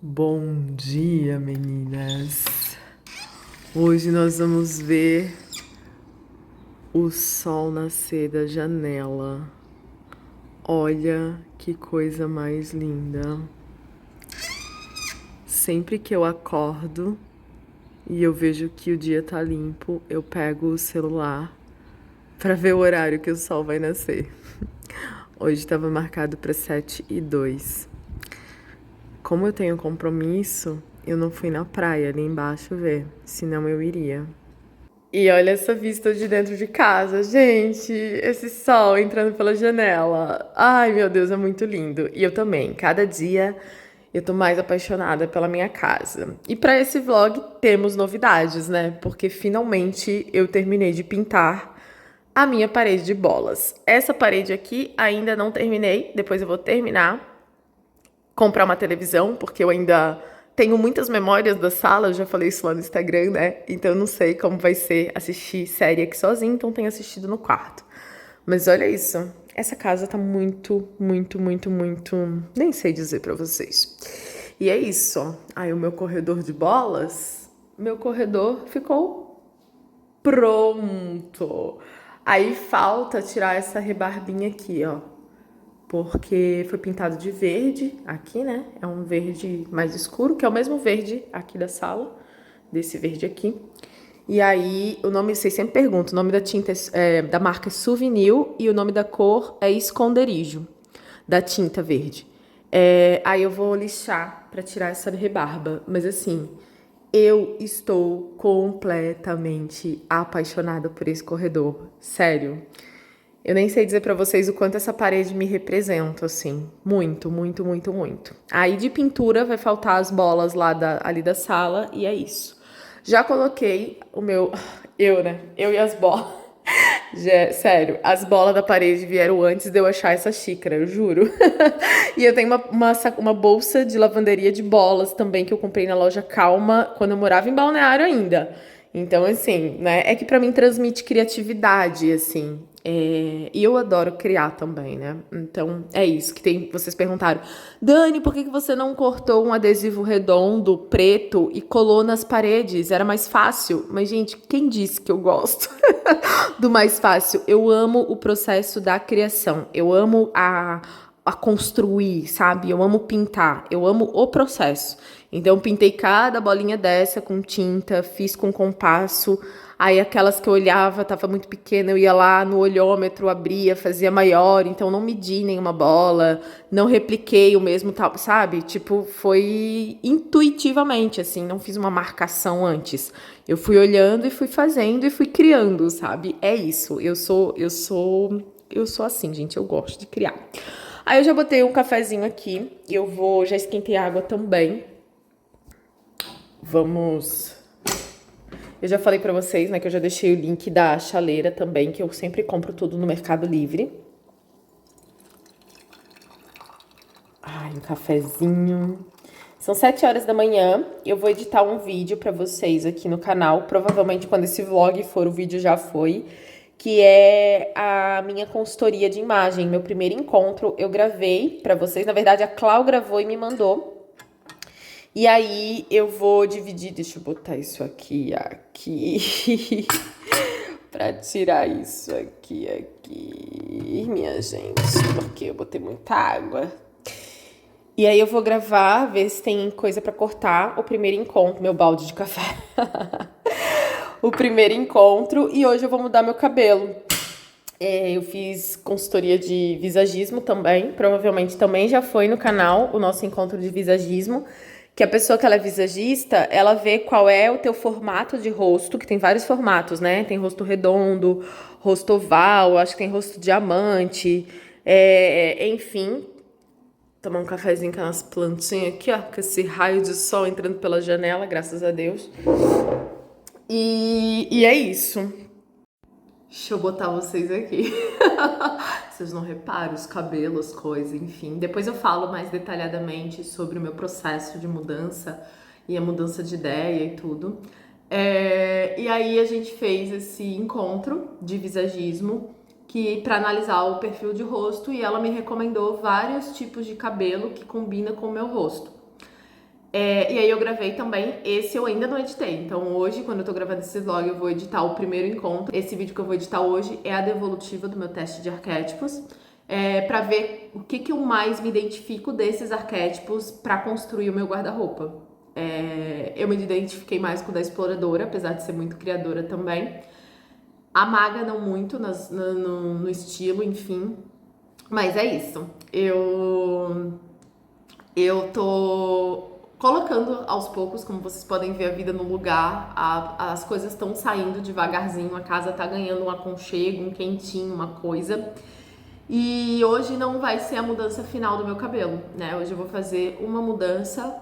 Bom dia, meninas. Hoje nós vamos ver o sol nascer da janela. Olha que coisa mais linda. Sempre que eu acordo e eu vejo que o dia tá limpo, eu pego o celular para ver o horário que o sol vai nascer. Hoje estava marcado para 7h02. Como eu tenho compromisso, eu não fui na praia ali embaixo ver, senão eu iria. E olha essa vista de dentro de casa, gente, esse sol entrando pela janela. Ai, meu Deus, é muito lindo. E eu também, cada dia eu tô mais apaixonada pela minha casa. E para esse vlog temos novidades, né? Porque finalmente eu terminei de pintar a minha parede de bolas. Essa parede aqui ainda não terminei, depois eu vou terminar, comprar uma televisão, porque eu ainda tenho muitas memórias da sala, eu já falei isso lá no Instagram, né? Então eu não sei como vai ser assistir série aqui sozinha, então tenho assistido no quarto. Mas olha isso, essa casa tá muito, muito, muito, muito... nem sei dizer pra vocês. E é isso, ó. Aí o meu corredor de bolas, meu corredor ficou pronto. Aí falta tirar essa rebarbinha aqui, ó, porque foi pintado de verde aqui, né? É um verde mais escuro, que é o mesmo verde aqui da sala, desse verde aqui. E aí, o nome, vocês sempre perguntam, o nome da tinta da marca é Souvenir e o nome da cor é Esconderijo, da tinta verde. Aí eu vou lixar pra tirar essa rebarba, mas assim, eu estou completamente apaixonada por esse corredor, sério. Eu nem sei dizer pra vocês o quanto essa parede me representa, assim. Muito, muito, muito, muito. Aí de pintura vai faltar as bolas lá ali da sala e é isso. Já coloquei o meu... né? Eu e as bolas. Sério, as bolas da parede vieram antes de eu achar essa xícara, eu juro. E eu tenho uma bolsa de lavanderia de bolas também que eu comprei na loja Calma quando eu morava em Balneário ainda. Então, assim, né? É que pra mim transmite criatividade, assim. E eu adoro criar também, né? Então, é isso que tem. Vocês perguntaram, Dani, por que você não cortou um adesivo redondo, preto e colou nas paredes? Era mais fácil. Mas, gente, quem disse que eu gosto do mais fácil? Eu amo o processo da criação. Eu amo a construir, sabe? Eu amo pintar. Eu amo o processo. Então, pintei cada bolinha dessa com tinta, fiz com compasso. Aí aquelas que eu olhava, tava muito pequena, eu ia lá no olhômetro, abria, fazia maior, então não medi nenhuma bola, não repliquei o mesmo tal, sabe? Tipo, foi intuitivamente, assim, não fiz uma marcação antes. Eu fui olhando e fui fazendo e fui criando, sabe? É isso. Eu sou assim, gente, eu gosto de criar. Aí eu já botei um cafezinho aqui, e já esquentei a água também. Eu já falei pra vocês, né, que eu já deixei o link da chaleira também, que eu sempre compro tudo no Mercado Livre. Ai, um cafezinho. São 7 horas da manhã, eu vou editar um vídeo pra vocês aqui no canal, provavelmente quando esse vlog for, o vídeo já foi, que é a minha consultoria de imagem, meu primeiro encontro, eu gravei pra vocês, na verdade a Clau gravou e me mandou. E aí eu vou dividir, deixa eu botar isso aqui, pra tirar isso aqui, minha gente, porque eu botei muita água. E aí eu vou gravar, ver se tem coisa pra cortar o primeiro encontro, meu balde de café. O primeiro encontro, e hoje eu vou mudar meu cabelo. Eu fiz consultoria de visagismo também, provavelmente também já foi no canal o nosso encontro de visagismo, que a pessoa que ela é visagista, ela vê qual é o teu formato de rosto, que tem vários formatos, né? Tem rosto redondo, rosto oval, acho que tem rosto diamante, enfim. Tomar um cafezinho com as plantinhas aqui, ó, com esse raio de sol entrando pela janela, graças a Deus. E é isso. Deixa eu botar vocês aqui. Vocês não reparam os cabelos, coisas, enfim. Depois eu falo mais detalhadamente sobre o meu processo de mudança e a mudança de ideia e tudo. E aí a gente fez esse encontro de visagismo que para analisar o perfil de rosto, e ela me recomendou vários tipos de cabelo que combina com o meu rosto. E aí eu gravei também, esse eu ainda não editei. Então hoje, quando eu tô gravando esse vlog, eu vou editar o primeiro encontro. Esse vídeo que eu vou editar hoje é a devolutiva do meu teste de arquétipos. Pra ver o que eu mais me identifico desses arquétipos pra construir o meu guarda-roupa. Eu me identifiquei mais com o da exploradora, apesar de ser muito criadora também. A maga não muito no estilo, enfim. Mas é isso. Eu tô colocando aos poucos, como vocês podem ver, a vida no lugar. As coisas estão saindo devagarzinho, a casa tá ganhando um aconchego, um quentinho, uma coisa. E hoje não vai ser a mudança final do meu cabelo, né? Hoje eu vou fazer uma mudança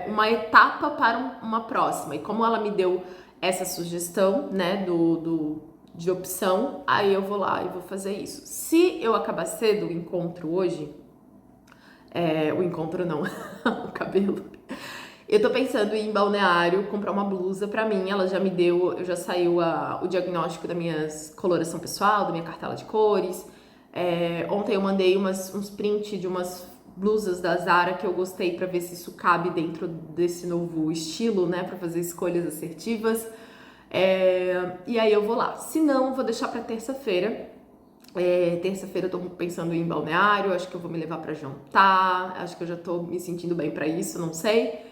uma etapa para uma próxima. E como ela me deu essa sugestão, né, de opção, aí eu vou lá e vou fazer isso. Se eu acabar cedo o encontro hoje, o encontro não, o cabelo. Eu tô pensando em ir em balneário, comprar uma blusa pra mim. Ela já me deu, já saiu o diagnóstico da minha coloração pessoal, da minha cartela de cores. Ontem eu mandei uns print de umas blusas da Zara que eu gostei pra ver se isso cabe dentro desse novo estilo, né? Pra fazer escolhas assertivas. E aí eu vou lá. Se não, vou deixar pra terça-feira. Terça-feira eu tô pensando em ir em balneário, acho que eu vou me levar pra jantar, acho que eu já tô me sentindo bem pra isso, não sei.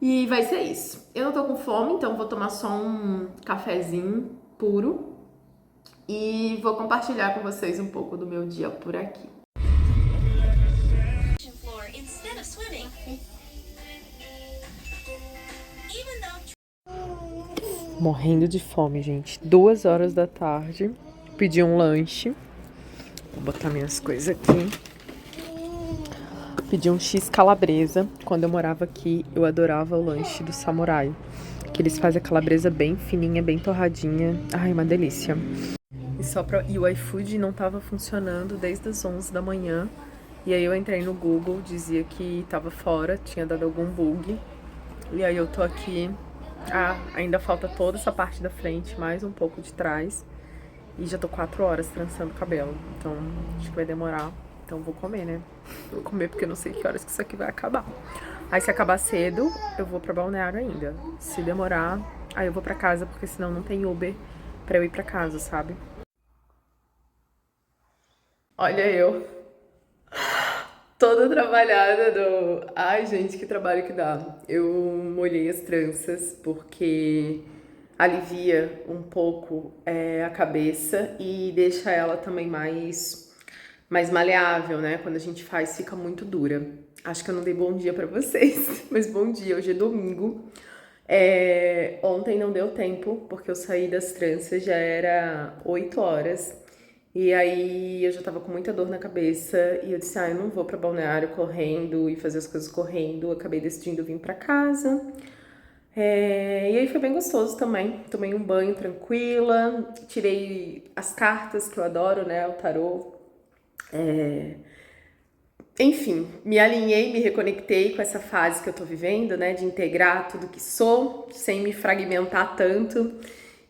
E vai ser isso. Eu não tô com fome, então vou tomar só um cafezinho puro e vou compartilhar com vocês um pouco do meu dia por aqui. Morrendo de fome, gente. 2 horas da tarde. Pedi um lanche. Vou botar minhas coisas aqui. Pedi um X calabresa. Quando eu morava aqui, eu adorava o lanche do Samurai. Que eles fazem a calabresa bem fininha, bem torradinha. Ai, uma delícia. E o iFood não tava funcionando desde as 11 da manhã. E aí eu entrei no Google, dizia que tava fora, tinha dado algum bug. E aí eu tô aqui. Ainda falta toda essa parte da frente, mais um pouco de trás. E já tô 4 horas trançando o cabelo. Então, acho que vai demorar. Então vou comer, né? Vou comer porque eu não sei que horas que isso aqui vai acabar. Aí se acabar cedo, eu vou pra balneário ainda. Se demorar, aí eu vou pra casa, porque senão não tem Uber pra eu ir pra casa, sabe? Olha eu, toda trabalhada Ai, gente, que trabalho que dá. Eu molhei as tranças porque alivia um pouco a cabeça e deixa ela também mais maleável, né? Quando a gente faz, fica muito dura. Acho que eu não dei bom dia pra vocês, mas bom dia, hoje é domingo. Ontem não deu tempo, porque eu saí das tranças, já era 8 horas. E aí eu já tava com muita dor na cabeça e eu disse, eu não vou pra balneário correndo e fazer as coisas correndo. Eu acabei decidindo vir pra casa. E aí foi bem gostoso também. Tomei um banho tranquila, tirei as cartas que eu adoro, né? O tarô. Enfim, me alinhei, me reconectei com essa fase que eu tô vivendo, né? De integrar tudo que sou, sem me fragmentar tanto.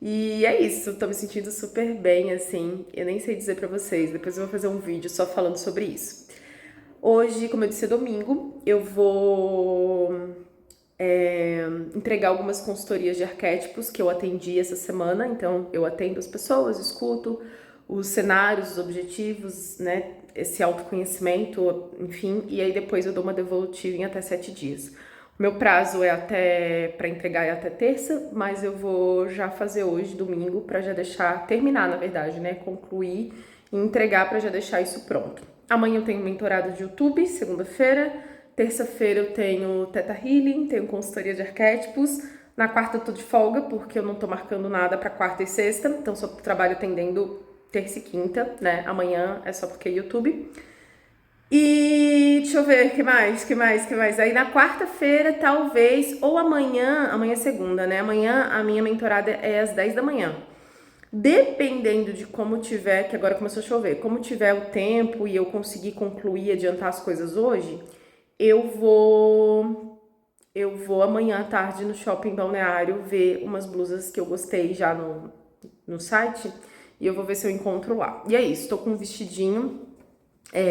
E é isso, tô me sentindo super bem, assim. Eu nem sei dizer pra vocês, depois eu vou fazer um vídeo só falando sobre isso. Hoje, como eu disse, é domingo, eu vou entregar algumas consultorias de arquétipos que eu atendi essa semana. Então, eu atendo as pessoas, escuto os cenários, os objetivos, né? Esse autoconhecimento, enfim. E aí depois eu dou uma devolutiva em até 7 dias. O meu prazo para entregar é até terça, mas eu vou já fazer hoje, domingo, para já terminar, na verdade, né? Concluir e entregar para já deixar isso pronto. Amanhã eu tenho mentorado de YouTube, segunda-feira. Terça-feira eu tenho Theta Healing, tenho consultoria de arquétipos. Na quarta eu tô de folga, porque eu não tô marcando nada para quarta e sexta, então só trabalho atendendo terça e quinta, né? Amanhã é só porque é YouTube. E deixa eu ver, que mais? Aí na quarta-feira, talvez, ou amanhã é segunda, né? Amanhã a minha mentorada é às 10 da manhã. Dependendo de como tiver, que agora começou a chover, como tiver o tempo e eu conseguir concluir, adiantar as coisas hoje, eu vou amanhã à tarde no shopping balneário ver umas blusas que eu gostei já no site e eu vou ver se eu encontro lá. E é isso, tô com um vestidinho,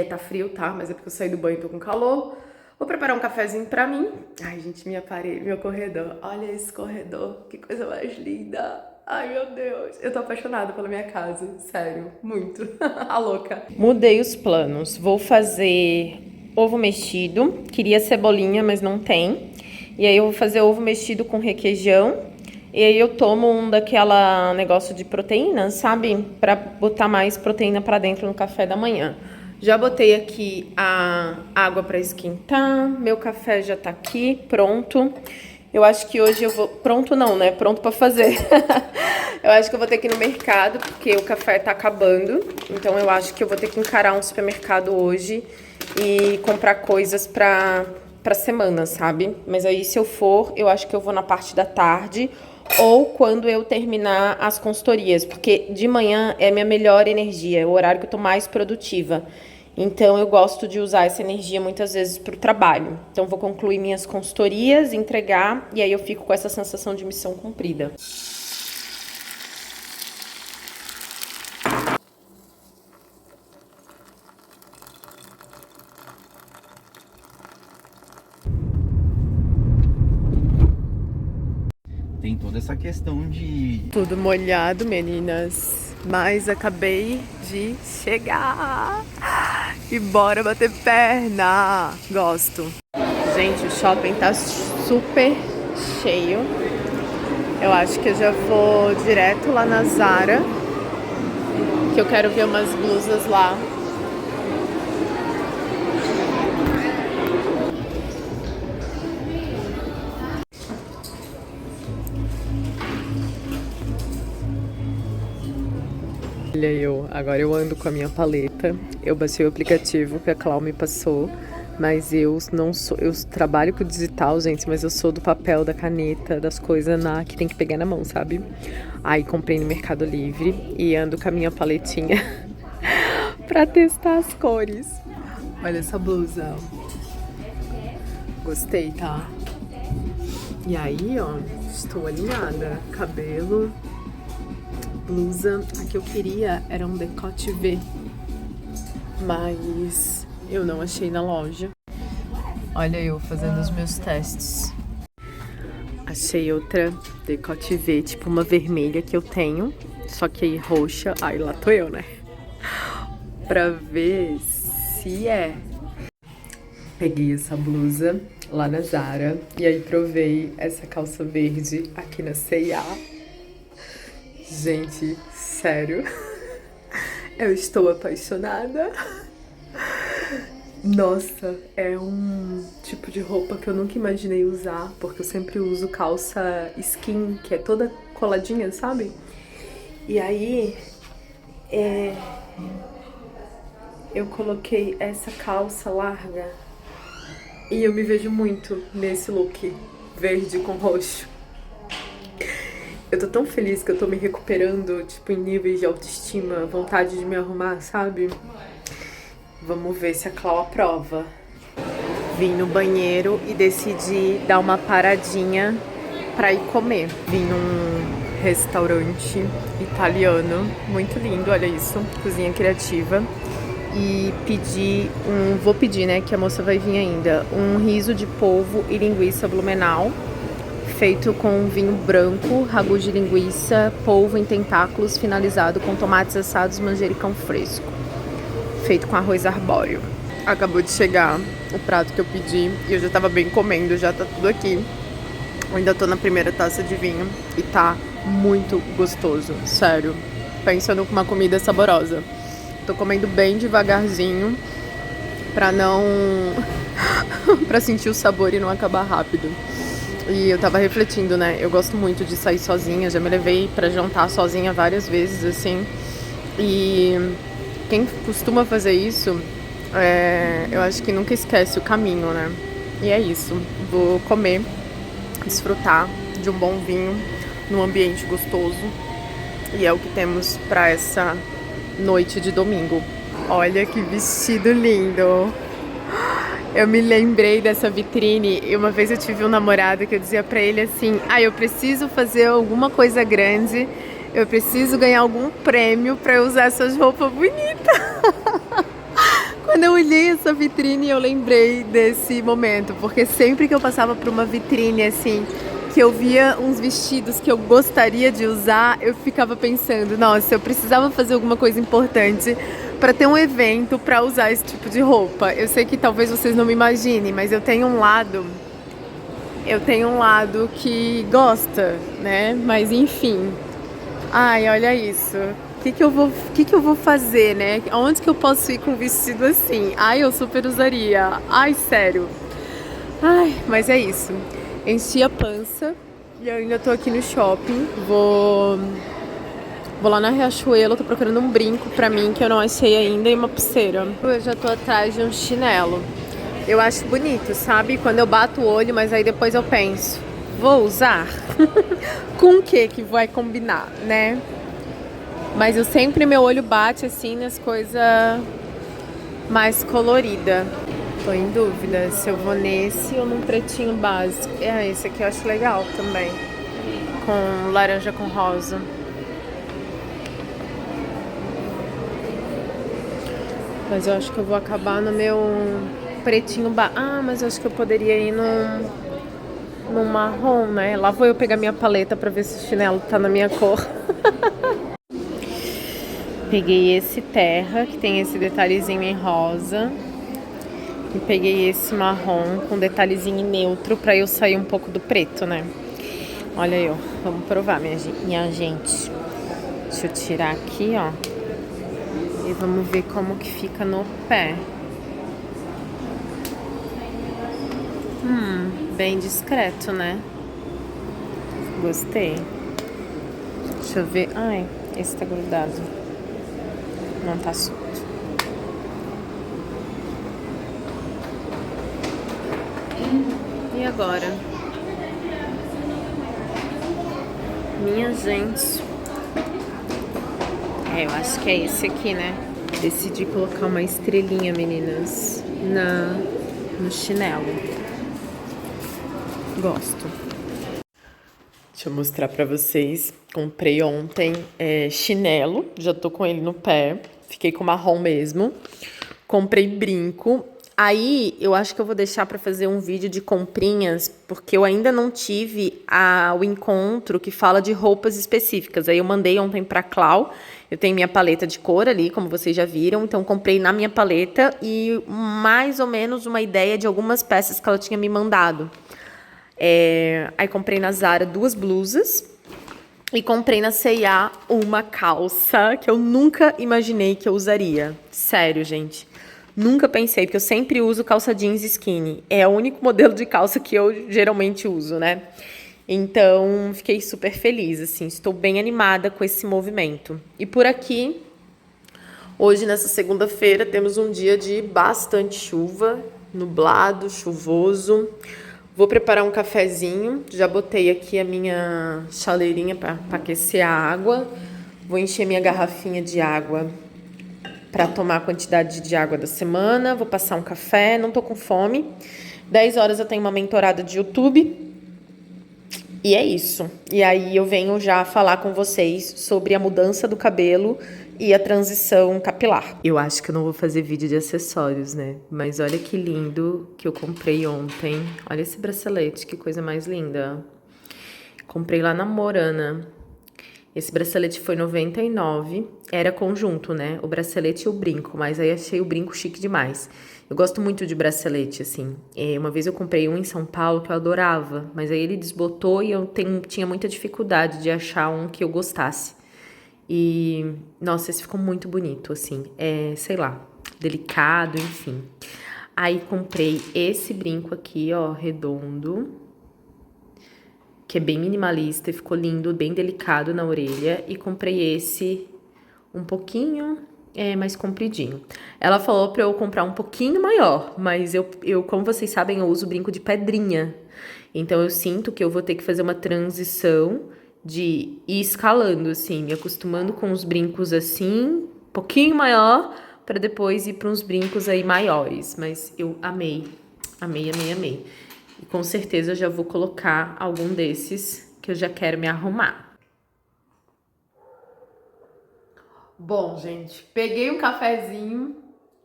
tá frio, tá? Mas é porque eu saí do banho e tô com calor. Vou preparar um cafezinho pra mim. Ai, gente, meu corredor. Olha esse corredor, que coisa mais linda. Ai, meu Deus. Eu tô apaixonada pela minha casa, sério, muito. A louca. Mudei os planos. Vou fazer ovo mexido. Queria cebolinha, mas não tem. E aí eu vou fazer ovo mexido com requeijão. E aí eu tomo um daquela negócio de proteína, sabe? Pra botar mais proteína pra dentro no café da manhã. Já botei aqui a água pra esquentar. Meu café já tá aqui, pronto. Eu acho que hoje eu vou... Pronto não, né? Pronto pra fazer. Eu acho que eu vou ter que ir no mercado, porque o café tá acabando. Então eu acho que eu vou ter que encarar um supermercado hoje e comprar coisas pra semana, sabe? Mas aí se eu for, eu acho que eu vou na parte da tarde ou quando eu terminar as consultorias, porque de manhã é minha melhor energia, é o horário que eu tô mais produtiva. Então, eu gosto de usar essa energia muitas vezes para o trabalho. Então, vou concluir minhas consultorias, entregar, e aí eu fico com essa sensação de missão cumprida. Tem toda essa questão de... Tudo molhado, meninas. Mas acabei de chegar. E bora bater perna. Gosto. Gente, o shopping tá super cheio. Eu acho que eu já vou direto lá na Zara, que eu quero ver umas blusas lá. Olha agora eu ando com a minha paleta. Eu baixei o aplicativo que a Clau me passou, mas eu não sou, eu trabalho com digital, gente, mas eu sou do papel, da caneta, das coisas que tem que pegar na mão, sabe? Aí comprei no Mercado Livre e ando com a minha paletinha pra testar as cores. Olha essa blusa. Gostei, tá? E aí, ó, estou alinhada. Cabelo, blusa. A que eu queria era um decote V, mas eu não achei na loja. Olha eu fazendo os meus testes. Achei outra decote V, tipo uma vermelha que eu tenho, só que aí roxa. Aí lá tô eu, né? Pra ver se é. Peguei essa blusa lá na Zara e aí provei essa calça verde aqui na C&A. Gente, sério, eu estou apaixonada. Nossa, é um tipo de roupa que eu nunca imaginei usar, porque eu sempre uso calça skin, que é toda coladinha, sabe? E aí, eu coloquei essa calça larga e eu me vejo muito nesse look verde com roxo. Eu tô tão feliz que eu tô me recuperando, tipo, em níveis de autoestima, vontade de me arrumar, sabe? Vamos ver se a Clau aprova. Vim no banheiro e decidi dar uma paradinha pra ir comer. Vim num restaurante italiano, muito lindo, olha isso, cozinha criativa. E vou pedir, né, que a moça vai vir ainda, um riso de polvo e linguiça blumenau, feito com vinho branco, ragu de linguiça, polvo em tentáculos, finalizado com tomates assados, manjericão fresco, feito com arroz arbóreo. Acabou de chegar o prato que eu pedi e eu já tava bem comendo, já tá tudo aqui. Eu ainda tô na primeira taça de vinho e tá muito gostoso, sério. Pensando com uma comida saborosa. Tô comendo bem devagarzinho pra não... pra sentir o sabor e não acabar rápido. E eu tava refletindo, né? Eu gosto muito de sair sozinha, já me levei pra jantar sozinha várias vezes, assim. E quem costuma fazer isso, eu acho que nunca esquece o caminho, né? E é isso. Vou comer, desfrutar de um bom vinho num ambiente gostoso. E é o que temos pra essa noite de domingo. Olha que vestido lindo! Eu me lembrei dessa vitrine e uma vez eu tive um namorado que eu dizia pra ele assim: eu preciso fazer alguma coisa grande, eu preciso ganhar algum prêmio pra eu usar essas roupas bonitas. Com Quando eu olhei essa vitrine, eu lembrei desse momento, porque sempre que eu passava por uma vitrine assim, que eu via uns vestidos que eu gostaria de usar, eu ficava pensando, nossa, eu precisava fazer alguma coisa importante para ter um evento para usar esse tipo de roupa. Eu sei que talvez vocês não me imaginem, mas eu tenho um lado que gosta, né? Mas enfim. Ai, olha isso. O que que eu vou fazer, né? Onde que eu posso ir com um vestido assim? Ai, eu super usaria. Ai, sério. Ai, mas é isso. Enchi a pança e eu ainda tô aqui no shopping. Vou lá na Riachuelo, tô procurando um brinco pra mim que eu não achei ainda e uma pulseira. Eu já tô atrás de um chinelo. Eu acho bonito, sabe? Quando eu bato o olho, mas aí depois eu penso, vou usar? Com o que vai combinar, né? Mas eu sempre, meu olho bate assim nas coisas mais coloridas. Tô em dúvida se eu vou nesse ou num pretinho básico. Esse aqui eu acho legal também. Com laranja com rosa. Mas eu acho que eu vou acabar no meu pretinho básico. Ah, mas eu acho que eu poderia ir num marrom, né? Lá vou eu pegar minha paleta pra ver se o chinelo tá na minha cor. Peguei esse terra, que tem esse detalhezinho em rosa. E peguei esse marrom com detalhezinho neutro pra eu sair um pouco do preto, né? Olha aí, ó. Vamos provar, minha gente. Deixa eu tirar aqui, ó. E vamos ver como que fica no pé. Bem discreto, né? Gostei. Deixa eu ver. Ai, esse tá grudado. Não tá solto. E agora? Minha gente. Eu acho que é esse aqui, né? Decidi colocar uma estrelinha, meninas, no chinelo. Gosto. Deixa eu mostrar pra vocês. Comprei ontem chinelo. Já tô com ele no pé. Fiquei com marrom mesmo. Comprei brinco. Aí, eu acho que eu vou deixar pra fazer um vídeo de comprinhas, porque eu ainda não tive o encontro que fala de roupas específicas. Aí eu mandei ontem pra Clau. Eu tenho minha paleta de cor ali, como vocês já viram. Então, comprei na minha paleta e mais ou menos uma ideia de algumas peças que ela tinha me mandado. Aí comprei na Zara 2 blusas e comprei na C&A uma calça que eu nunca imaginei que eu usaria. Sério, gente. Nunca pensei, porque eu sempre uso calça jeans skinny. É o único modelo de calça que eu geralmente uso, né? Então, fiquei super feliz, assim. Estou bem animada com esse movimento. E por aqui, hoje, nessa segunda-feira, temos um dia de bastante chuva, nublado, chuvoso. Vou preparar um cafezinho. Já botei aqui a minha chaleirinha para aquecer a água. Vou encher minha garrafinha de água para tomar a quantidade de água da semana. Vou passar um café, não tô com fome. 10 horas eu tenho uma mentorada de YouTube. E é isso. E aí eu venho já falar com vocês sobre a mudança do cabelo e a transição capilar. Eu acho que eu não vou fazer vídeo de acessórios, né? Mas olha que lindo que eu comprei ontem. Olha esse bracelete, que coisa mais linda. Comprei lá na Morana. Esse bracelete foi 99, era conjunto, né? O bracelete e o brinco, mas aí achei o brinco chique demais. Eu gosto muito de bracelete, assim. Uma vez eu comprei um em São Paulo que eu adorava, mas aí ele desbotou e eu tinha muita dificuldade de achar um que eu gostasse. E, nossa, esse ficou muito bonito, assim. Sei lá, delicado, enfim. Aí comprei esse brinco aqui, ó, redondo, que é bem minimalista e ficou lindo, bem delicado na orelha. E comprei esse um pouquinho mais compridinho. Ela falou pra eu comprar um pouquinho maior, mas eu, como vocês sabem, eu uso brinco de pedrinha. Então eu sinto que eu vou ter que fazer uma transição de ir escalando, assim, me acostumando com os brincos assim, um pouquinho maior, para depois ir para uns brincos aí maiores. Mas eu amei, amei, amei, amei. E com certeza eu já vou colocar algum desses que eu já quero me arrumar. Bom, gente, peguei um cafezinho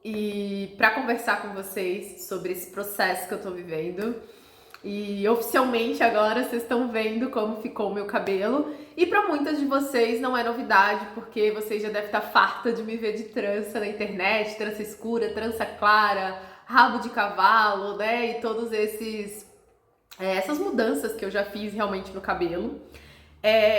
e para conversar com vocês sobre esse processo que eu tô vivendo. E oficialmente agora vocês estão vendo como ficou o meu cabelo. E para muitas de vocês não é novidade, porque vocês já devem estar farta de me ver de trança na internet, trança escura, trança clara, rabo de cavalo, né? E todos essas mudanças que eu já fiz realmente no cabelo.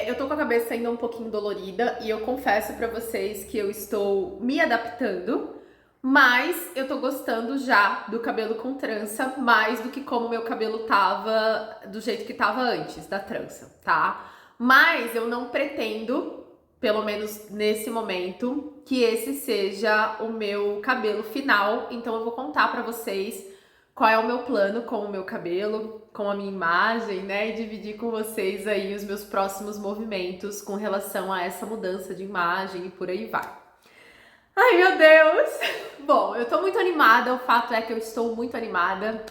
Eu tô com a cabeça ainda um pouquinho dolorida e eu confesso pra vocês que eu estou me adaptando, mas eu tô gostando já do cabelo com trança, mais do que como meu cabelo tava, do jeito que tava antes da trança, tá? Mas eu não pretendo, pelo menos nesse momento, que esse seja o meu cabelo final, então eu vou contar pra vocês qual é o meu plano com o meu cabelo, com a minha imagem, né? E dividir com vocês aí os meus próximos movimentos com relação a essa mudança de imagem e por aí vai. Ai, meu Deus! Bom, eu tô muito animada, o fato é que eu estou muito animada.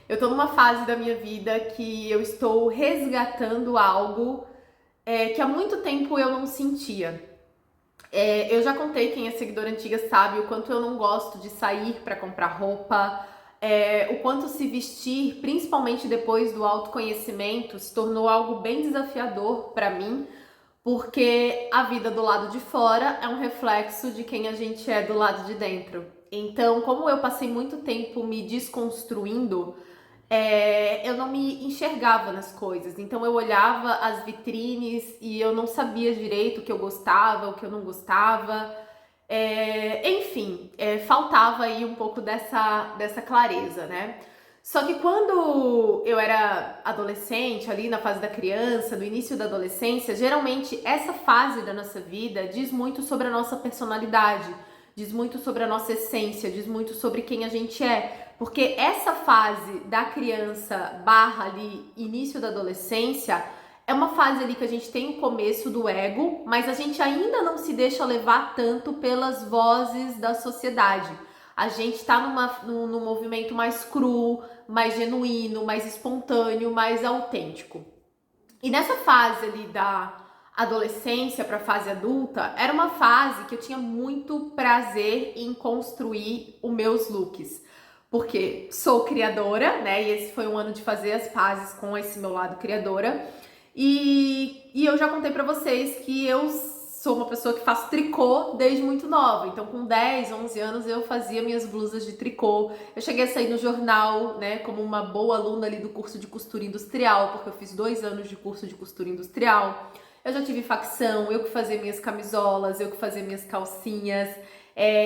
Eu tô numa fase da minha vida que eu estou resgatando algo que há muito tempo eu não sentia. Eu já contei, quem é seguidora antiga sabe o quanto eu não gosto de sair para comprar roupa, o quanto se vestir, principalmente depois do autoconhecimento, se tornou algo bem desafiador para mim, porque a vida do lado de fora é um reflexo de quem a gente é do lado de dentro. Então, como eu passei muito tempo me desconstruindo, eu não me enxergava nas coisas. Então eu olhava as vitrines e eu não sabia direito o que eu gostava, o que eu não gostava. Enfim, faltava aí um pouco dessa clareza, né? Só que quando eu era adolescente, ali na fase da criança, no início da adolescência, geralmente essa fase da nossa vida diz muito sobre a nossa personalidade, diz muito sobre a nossa essência, diz muito sobre quem a gente é. Porque essa fase da criança barra ali, início da adolescência, é uma fase ali que a gente tem o começo do ego, mas a gente ainda não se deixa levar tanto pelas vozes da sociedade. A gente tá num movimento mais cru, mais genuíno, mais espontâneo, mais autêntico. E nessa fase ali da adolescência para a fase adulta, era uma fase que eu tinha muito prazer em construir os meus looks. Porque sou criadora, né? E esse foi um ano de fazer as pazes com esse meu lado criadora. E eu já contei pra vocês que eu sou uma pessoa que faço tricô desde muito nova. Então, com 10, 11 anos, eu fazia minhas blusas de tricô. Eu cheguei a sair no jornal, né, como uma boa aluna ali do curso de costura industrial, porque eu fiz 2 anos de curso de costura industrial. Eu já tive facção, eu que fazia minhas camisolas, eu que fazia minhas calcinhas.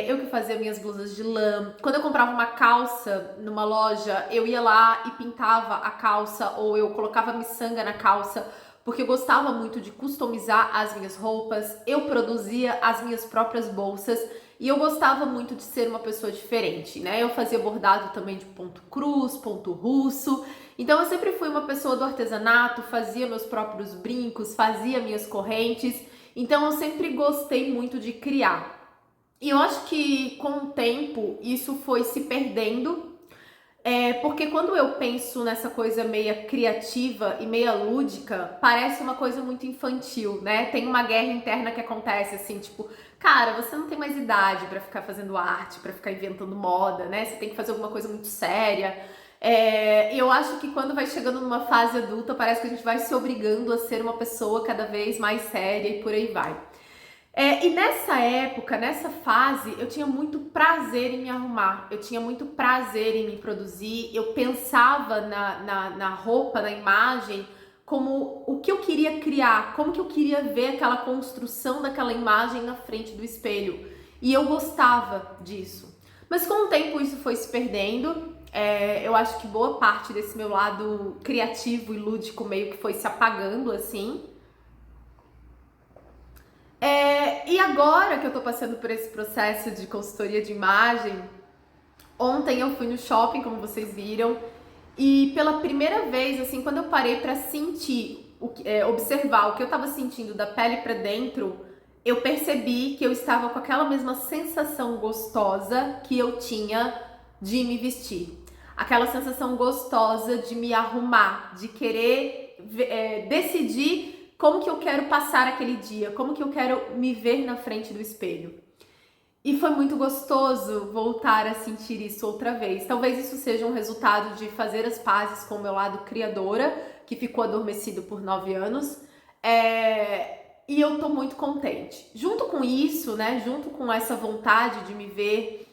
Eu que fazia minhas blusas de lã. Quando eu comprava uma calça numa loja, eu ia lá e pintava a calça, ou eu colocava miçanga na calça, porque eu gostava muito de customizar as minhas roupas. Eu produzia as minhas próprias bolsas e eu gostava muito de ser uma pessoa diferente, né? Eu fazia bordado também de ponto cruz, ponto russo. Então eu sempre fui uma pessoa do artesanato, fazia meus próprios brincos, fazia minhas correntes. Então eu sempre gostei muito de criar. E eu acho que com o tempo isso foi se perdendo, porque quando eu penso nessa coisa meia criativa e meia lúdica, parece uma coisa muito infantil, né? Tem uma guerra interna que acontece assim, tipo, cara, você não tem mais idade pra ficar fazendo arte, pra ficar inventando moda, né? Você tem que fazer alguma coisa muito séria. Eu acho que quando vai chegando numa fase adulta, parece que a gente vai se obrigando a ser uma pessoa cada vez mais séria e por aí vai. E nessa época, nessa fase, eu tinha muito prazer em me arrumar, eu tinha muito prazer em me produzir, eu pensava na roupa, na imagem, como o que eu queria criar, como que eu queria ver aquela construção daquela imagem na frente do espelho. E eu gostava disso. Mas com o tempo isso foi se perdendo, eu acho que boa parte desse meu lado criativo e lúdico meio que foi se apagando, assim. E agora que eu tô passando por esse processo de consultoria de imagem, ontem eu fui no shopping, como vocês viram, e pela primeira vez, assim, quando eu parei pra sentir, observar o que eu tava sentindo da pele pra dentro, eu percebi que eu estava com aquela mesma sensação gostosa que eu tinha de me vestir. Aquela sensação gostosa de me arrumar, de querer decidir como que eu quero passar aquele dia, como que eu quero me ver na frente do espelho. E foi muito gostoso voltar a sentir isso outra vez. Talvez isso seja um resultado de fazer as pazes com o meu lado criadora, que ficou adormecido por 9 anos. E eu tô muito contente. Junto com isso, né? Junto com essa vontade de me ver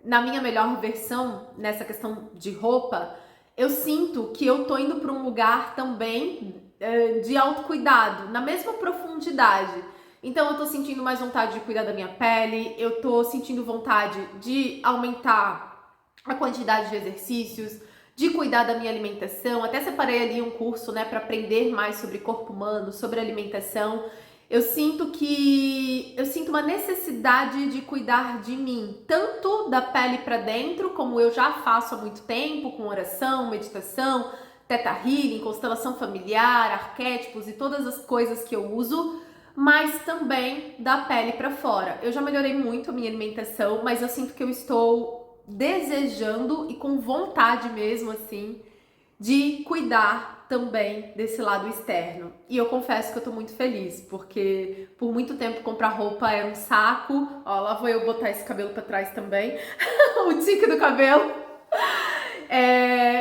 na minha melhor versão, nessa questão de roupa, eu sinto que eu tô indo para um lugar também de autocuidado, na mesma profundidade. Então eu tô sentindo mais vontade de cuidar da minha pele, eu tô sentindo vontade de aumentar a quantidade de exercícios, de cuidar da minha alimentação. Até separei ali um curso, né, para aprender mais sobre corpo humano, sobre alimentação. Eu sinto uma necessidade de cuidar de mim, tanto da pele para dentro, como eu já faço há muito tempo, com oração, meditação, Theta Healing, constelação familiar, arquétipos e todas as coisas que eu uso, mas também da pele para fora. Eu já melhorei muito a minha alimentação, mas eu sinto que eu estou desejando e com vontade mesmo, assim, de cuidar também desse lado externo. E eu confesso que eu tô muito feliz, porque por muito tempo comprar roupa era um saco. Ó, lá vou eu botar esse cabelo pra trás também. O tique do cabelo.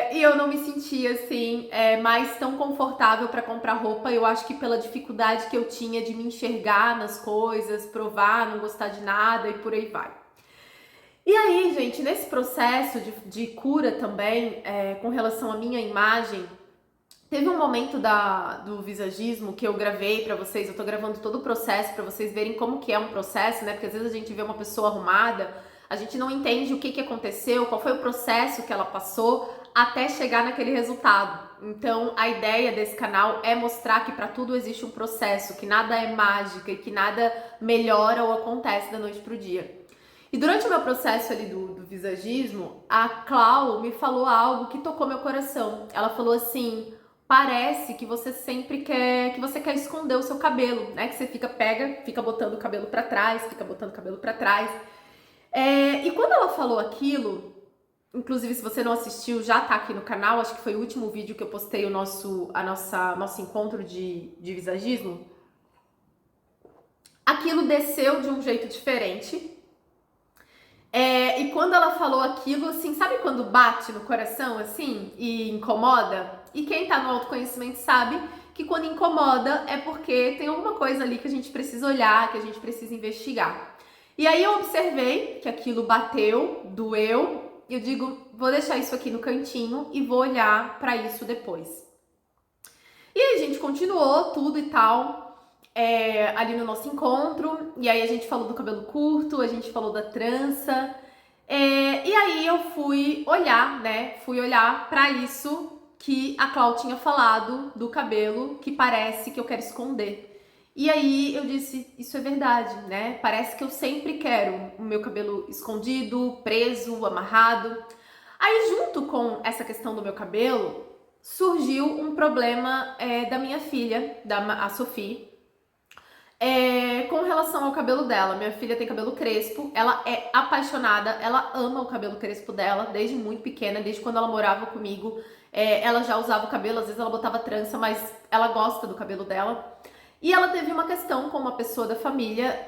E eu não me sentia assim, mais tão confortável para comprar roupa. Eu acho que pela dificuldade que eu tinha de me enxergar nas coisas, provar, não gostar de nada e por aí vai. E aí, gente, nesse processo de cura também, com relação à minha imagem, teve um momento do visagismo que eu gravei pra vocês. Eu tô gravando todo o processo pra vocês verem como que é um processo, né? Porque às vezes a gente vê uma pessoa arrumada, a gente não entende o que aconteceu, qual foi o processo que ela passou até chegar naquele resultado. Então, a ideia desse canal é mostrar que pra tudo existe um processo, que nada é mágica e que nada melhora ou acontece da noite pro dia. E durante o meu processo ali do visagismo, a Clau me falou algo que tocou meu coração. Ela falou assim: parece que você sempre quer esconder o seu cabelo, né? Que você fica botando o cabelo pra trás, fica botando o cabelo pra trás. E quando ela falou aquilo, inclusive se você não assistiu, já tá aqui no canal, acho que foi o último vídeo que eu postei o nosso encontro de visagismo. Aquilo desceu de um jeito diferente. E quando ela falou aquilo, assim, sabe quando bate no coração, assim, e incomoda? E quem tá no autoconhecimento sabe que quando incomoda é porque tem alguma coisa ali que a gente precisa olhar, que a gente precisa investigar. E aí eu observei que aquilo bateu, doeu, e eu digo, vou deixar isso aqui no cantinho e vou olhar pra isso depois. E aí a gente continuou tudo e tal, ali no nosso encontro, e aí a gente falou do cabelo curto, a gente falou da trança, e aí eu fui olhar, né, pra isso que a Clau tinha falado do cabelo, que parece que eu quero esconder. E aí eu disse, isso é verdade, né, parece que eu sempre quero o meu cabelo escondido, preso, amarrado. Aí junto com essa questão do meu cabelo, surgiu um problema da minha filha, a Sophie, com relação ao cabelo dela. Minha filha tem cabelo crespo, ela é apaixonada, ela ama o cabelo crespo dela desde muito pequena, desde quando ela morava comigo. Ela já usava o cabelo, às vezes ela botava trança, mas ela gosta do cabelo dela. E ela teve uma questão com uma pessoa da família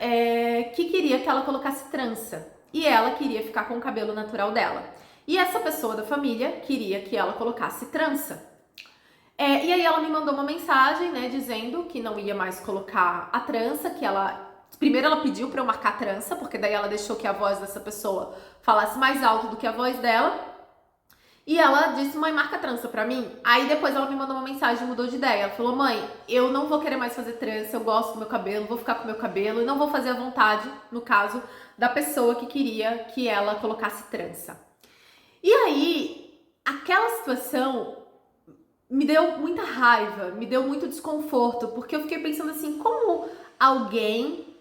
que queria que ela colocasse trança. E ela queria ficar com o cabelo natural dela. E essa pessoa da família queria que ela colocasse trança. E aí ela me mandou uma mensagem, né, dizendo que não ia mais colocar a trança, que primeiro ela pediu pra eu marcar a trança, porque daí ela deixou que a voz dessa pessoa falasse mais alto do que a voz dela. E ela disse, mãe, marca a trança pra mim. Aí depois ela me mandou uma mensagem, mudou de ideia. Ela falou, mãe, eu não vou querer mais fazer trança, eu gosto do meu cabelo, vou ficar com o meu cabelo e não vou fazer a vontade, no caso, da pessoa que queria que ela colocasse trança. E aí, aquela situação me deu muita raiva, me deu muito desconforto, porque eu fiquei pensando assim, como alguém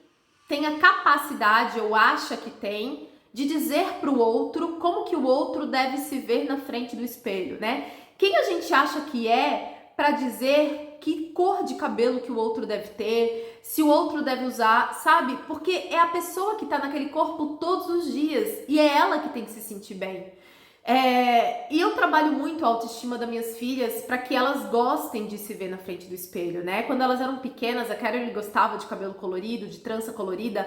tem a capacidade, ou acha que tem, de dizer para o outro como que o outro deve se ver na frente do espelho, né? Quem a gente acha que é para dizer que cor de cabelo que o outro deve ter, se o outro deve usar, sabe? Porque é a pessoa que tá naquele corpo todos os dias e é ela que tem que se sentir bem. E eu trabalho muito a autoestima das minhas filhas para que elas gostem de se ver na frente do espelho, né? Quando elas eram pequenas, a Carol gostava de cabelo colorido, de trança colorida,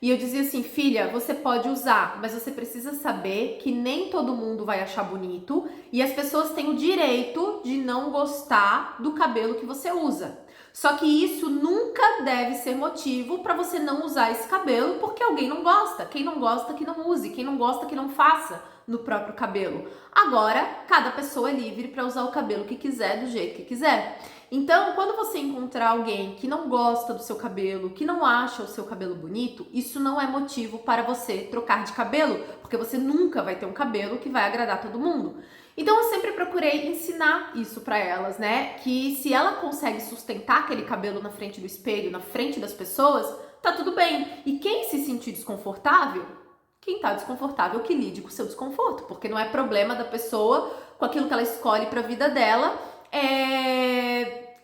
E eu dizia assim, filha, você pode usar, mas você precisa saber que nem todo mundo vai achar bonito e as pessoas têm o direito de não gostar do cabelo que você usa. Só que isso nunca deve ser motivo para você não usar esse cabelo porque alguém não gosta. Quem não gosta, que não use. Quem não gosta, que não faça no próprio cabelo. Agora, cada pessoa é livre para usar o cabelo que quiser, do jeito que quiser. Então, quando você encontrar alguém que não gosta do seu cabelo, que não acha o seu cabelo bonito, isso não é motivo para você trocar de cabelo, porque você nunca vai ter um cabelo que vai agradar todo mundo. Então, eu sempre procurei ensinar isso para elas, né? Que se ela consegue sustentar aquele cabelo na frente do espelho, na frente das pessoas, tá tudo bem. E quem se sentir desconfortável, quem tá desconfortável que lide com o seu desconforto, porque não é problema da pessoa com aquilo que ela escolhe para a vida dela,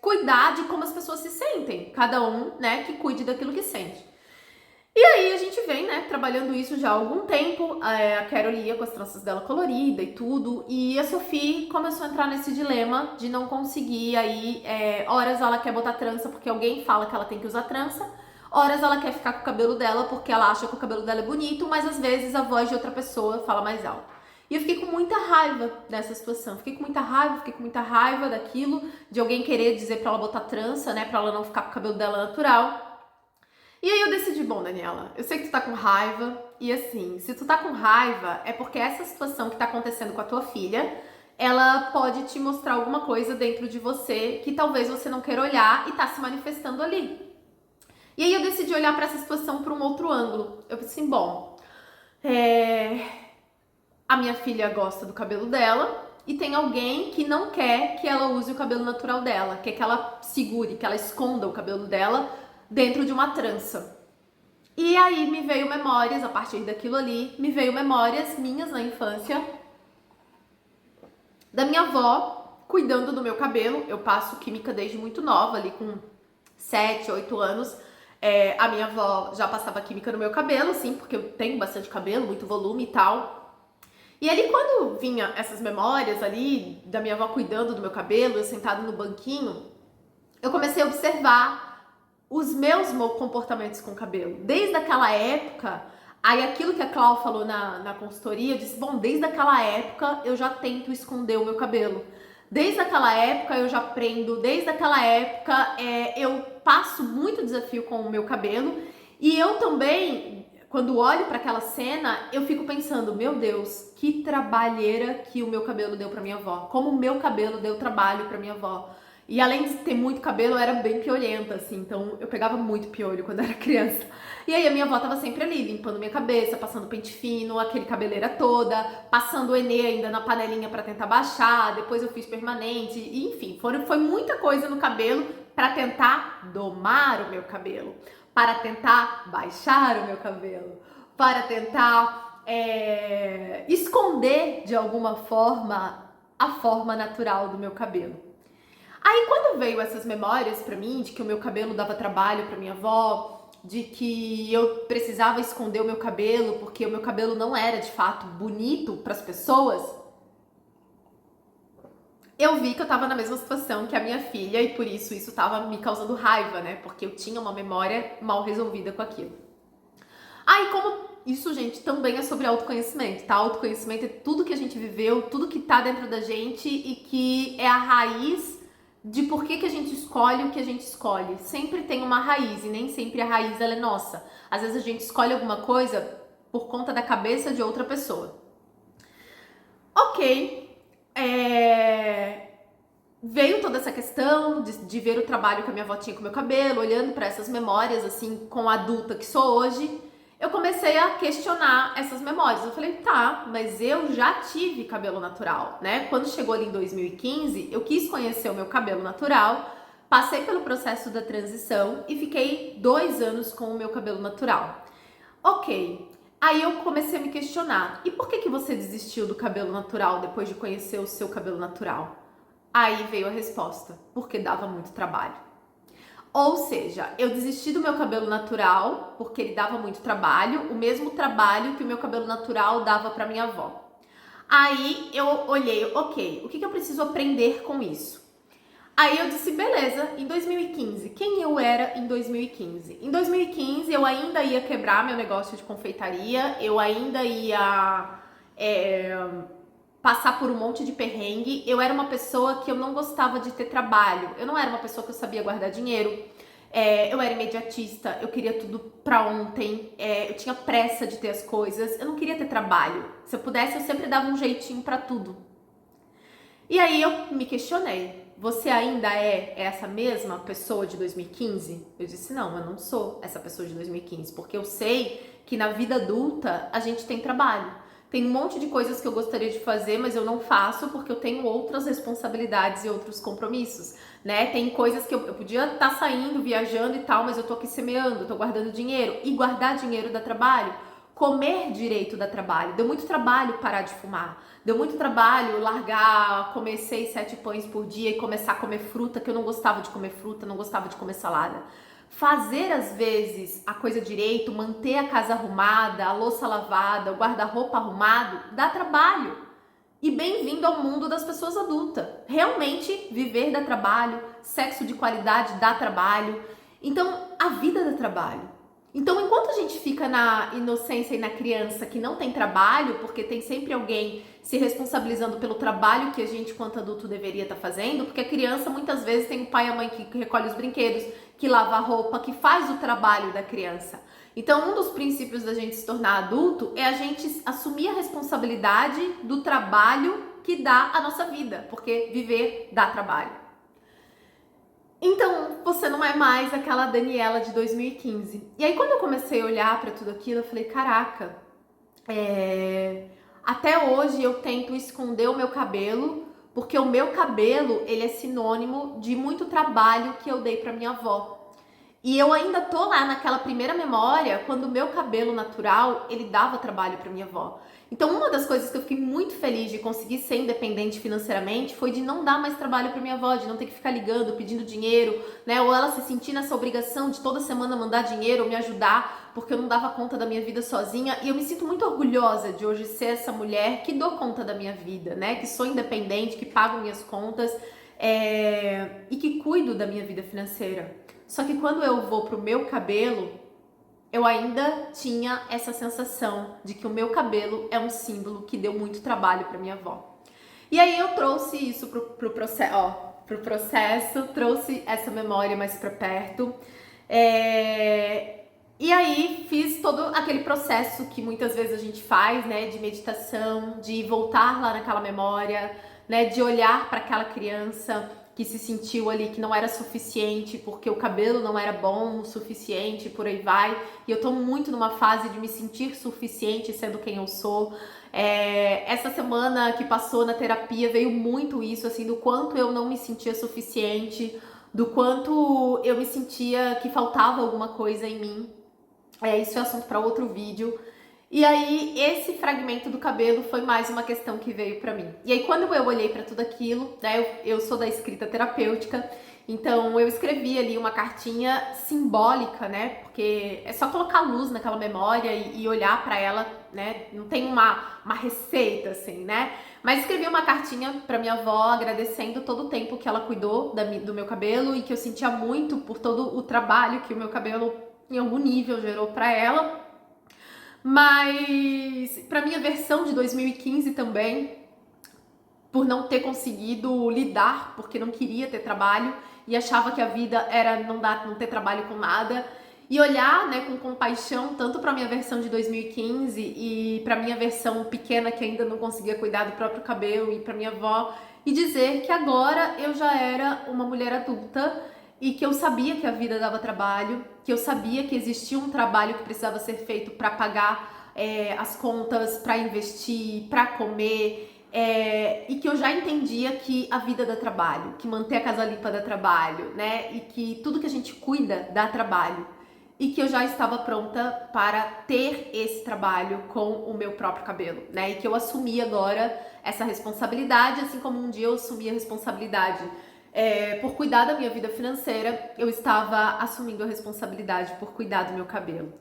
cuidar de como as pessoas se sentem, cada um, né, que cuide daquilo que sente. E aí a gente vem, né, trabalhando isso já há algum tempo, a Carol ia com as tranças dela colorida e tudo, e a Sophie começou a entrar nesse dilema de não conseguir, aí, horas ela quer botar trança porque alguém fala que ela tem que usar trança, horas ela quer ficar com o cabelo dela porque ela acha que o cabelo dela é bonito, mas às vezes a voz de outra pessoa fala mais alto. E eu fiquei com muita raiva dessa situação, fiquei com muita raiva daquilo, de alguém querer dizer pra ela botar trança, né, pra ela não ficar com o cabelo dela natural. E aí eu decidi, bom, Daniela, eu sei que tu tá com raiva, e assim, se tu tá com raiva, é porque essa situação que tá acontecendo com a tua filha, ela pode te mostrar alguma coisa dentro de você que talvez você não queira olhar e tá se manifestando ali. E aí eu decidi olhar pra essa situação por um outro ângulo. Eu pensei, bom, a minha filha gosta do cabelo dela e tem alguém que não quer que ela use o cabelo natural dela, quer que ela segure, que ela esconda o cabelo dela dentro de uma trança. E aí me veio memórias, a partir daquilo ali, me veio memórias minhas na infância, da minha avó cuidando do meu cabelo. Eu passo química desde muito nova, ali com 7, 8 anos. A minha avó já passava química no meu cabelo, assim, porque eu tenho bastante cabelo, muito volume e tal. E ali quando vinha essas memórias ali da minha avó cuidando do meu cabelo, eu sentada no banquinho, eu comecei a observar os meus comportamentos com o cabelo. Desde aquela época, aí aquilo que a Clau falou na consultoria, eu disse, bom, desde aquela época eu já tento esconder o meu cabelo. Desde aquela época eu já aprendo, desde aquela época eu passo muito desafio com o meu cabelo. E eu também, quando olho para aquela cena, eu fico pensando, meu Deus, que trabalheira que o meu cabelo deu para minha avó. Como o meu cabelo deu trabalho para minha avó. E além de ter muito cabelo, eu era bem piolenta, assim, então eu pegava muito piolho quando eu era criança. E aí a minha avó tava sempre ali, limpando minha cabeça, passando pente fino, aquele cabeleira toda, passando o Enê ainda na panelinha pra tentar baixar, depois eu fiz permanente, e, enfim, foi muita coisa no cabelo pra tentar domar o meu cabelo, para tentar baixar o meu cabelo, para tentar esconder de alguma forma a forma natural do meu cabelo. Aí quando veio essas memórias pra mim, de que o meu cabelo dava trabalho pra minha avó, de que eu precisava esconder o meu cabelo, porque o meu cabelo não era de fato bonito pras pessoas, eu vi que eu tava na mesma situação que a minha filha e por isso tava me causando raiva, né? Porque eu tinha uma memória mal resolvida com aquilo. Aí como isso, gente, também é sobre autoconhecimento, tá? Autoconhecimento é tudo que a gente viveu, tudo que tá dentro da gente e que é a raiz de por que a gente escolhe o que a gente escolhe. Sempre tem uma raiz e nem sempre a raiz ela é nossa. Às vezes a gente escolhe alguma coisa por conta da cabeça de outra pessoa. Ok, veio toda essa questão de ver o trabalho que a minha avó tinha com o meu cabelo, olhando para essas memórias, assim, com a adulta que sou hoje, eu comecei a questionar essas memórias. Eu falei, tá, mas eu já tive cabelo natural, né? Quando chegou ali em 2015, eu quis conhecer o meu cabelo natural, passei pelo processo da transição e fiquei 2 anos com o meu cabelo natural. Ok, aí eu comecei a me questionar, e por que você desistiu do cabelo natural depois de conhecer o seu cabelo natural? Aí veio a resposta, porque dava muito trabalho. Ou seja, eu desisti do meu cabelo natural porque ele dava muito trabalho, o mesmo trabalho que o meu cabelo natural dava para minha avó. Aí eu olhei, ok, o que eu preciso aprender com isso? Aí eu disse, beleza, em 2015, quem eu era em 2015? Em 2015 eu ainda ia quebrar meu negócio de confeitaria, eu ainda ia passar por um monte de perrengue, eu era uma pessoa que eu não gostava de ter trabalho, eu não era uma pessoa que eu sabia guardar dinheiro, eu era imediatista, eu queria tudo pra ontem, eu tinha pressa de ter as coisas, eu não queria ter trabalho, se eu pudesse eu sempre dava um jeitinho pra tudo. E aí eu me questionei, você ainda é essa mesma pessoa de 2015? Eu disse, não, eu não sou essa pessoa de 2015, porque eu sei que na vida adulta a gente tem trabalho. Tem um monte de coisas que eu gostaria de fazer, mas eu não faço porque eu tenho outras responsabilidades e outros compromissos, né? Tem coisas que eu podia estar saindo, viajando e tal, mas eu tô aqui semeando, tô guardando dinheiro. E guardar dinheiro dá trabalho. Comer direito dá trabalho. Deu muito trabalho parar de fumar. Deu muito trabalho largar, comer 6, 7 pães por dia e começar a comer fruta, que eu não gostava de comer fruta, não gostava de comer salada. Fazer, às vezes, a coisa direito, manter a casa arrumada, a louça lavada, o guarda-roupa arrumado, dá trabalho. E bem-vindo ao mundo das pessoas adultas. Realmente, viver dá trabalho, sexo de qualidade dá trabalho. Então, a vida dá trabalho. Então, enquanto a gente fica na inocência e na criança que não tem trabalho, porque tem sempre alguém se responsabilizando pelo trabalho que a gente, quanto adulto, deveria estar fazendo, porque a criança, muitas vezes, tem o pai e a mãe que recolhe os brinquedos, que lava a roupa, que faz o trabalho da criança. Então, um dos princípios da gente se tornar adulto é a gente assumir a responsabilidade do trabalho que dá a nossa vida, porque viver dá trabalho. Então, você não é mais aquela Daniela de 2015. E aí, quando eu comecei a olhar para tudo aquilo, eu falei, caraca, até hoje eu tento esconder o meu cabelo, porque o meu cabelo, ele é sinônimo de muito trabalho que eu dei para minha avó. E eu ainda tô lá naquela primeira memória, quando o meu cabelo natural, ele dava trabalho para minha avó. Então, uma das coisas que eu fiquei muito feliz de conseguir ser independente financeiramente foi de não dar mais trabalho para minha avó, de não ter que ficar ligando, pedindo dinheiro, né? Ou ela se sentir nessa obrigação de toda semana mandar dinheiro ou me ajudar, porque eu não dava conta da minha vida sozinha. E eu me sinto muito orgulhosa de hoje ser essa mulher que dou conta da minha vida, né? Que sou independente, que pago minhas contas, e que cuido da minha vida financeira. Só que quando eu vou pro meu cabelo, eu ainda tinha essa sensação de que o meu cabelo é um símbolo que deu muito trabalho para minha avó. E aí eu trouxe isso pro processo, trouxe essa memória mais para perto. E aí fiz todo aquele processo que muitas vezes a gente faz, né, de meditação, de voltar lá naquela memória, né, de olhar para aquela criança que se sentiu ali que não era suficiente, porque o cabelo não era bom o suficiente, por aí vai. E eu tô muito numa fase de me sentir suficiente sendo quem eu sou. Essa semana que passou na terapia veio muito isso, assim, do quanto eu não me sentia suficiente, do quanto eu me sentia que faltava alguma coisa em mim. Isso é assunto para outro vídeo. E aí, esse fragmento do cabelo foi mais uma questão que veio pra mim. E aí, quando eu olhei pra tudo aquilo, né, eu sou da escrita terapêutica, então eu escrevi ali uma cartinha simbólica, né, porque é só colocar luz naquela memória e olhar pra ela, né, não tem uma receita, assim, né, mas escrevi uma cartinha pra minha avó, agradecendo todo o tempo que ela cuidou do meu cabelo e que eu sentia muito por todo o trabalho que o meu cabelo, em algum nível, gerou pra ela. Mas para minha versão de 2015 também, por não ter conseguido lidar, porque não queria ter trabalho e achava que a vida era não ter trabalho com nada, e olhar, né, com compaixão tanto para minha versão de 2015 e para minha versão pequena que ainda não conseguia cuidar do próprio cabelo e para minha avó, e dizer que agora eu já era uma mulher adulta e que eu sabia que a vida dava trabalho, que eu sabia que existia um trabalho que precisava ser feito para pagar as contas, para investir, para comer, e que eu já entendia que a vida dá trabalho, que manter a casa limpa dá trabalho, né? E que tudo que a gente cuida dá trabalho. E que eu já estava pronta para ter esse trabalho com o meu próprio cabelo, né? E que eu assumi agora essa responsabilidade, assim como um dia eu assumi a responsabilidade por cuidar da minha vida financeira, eu estava assumindo a responsabilidade por cuidar do meu cabelo.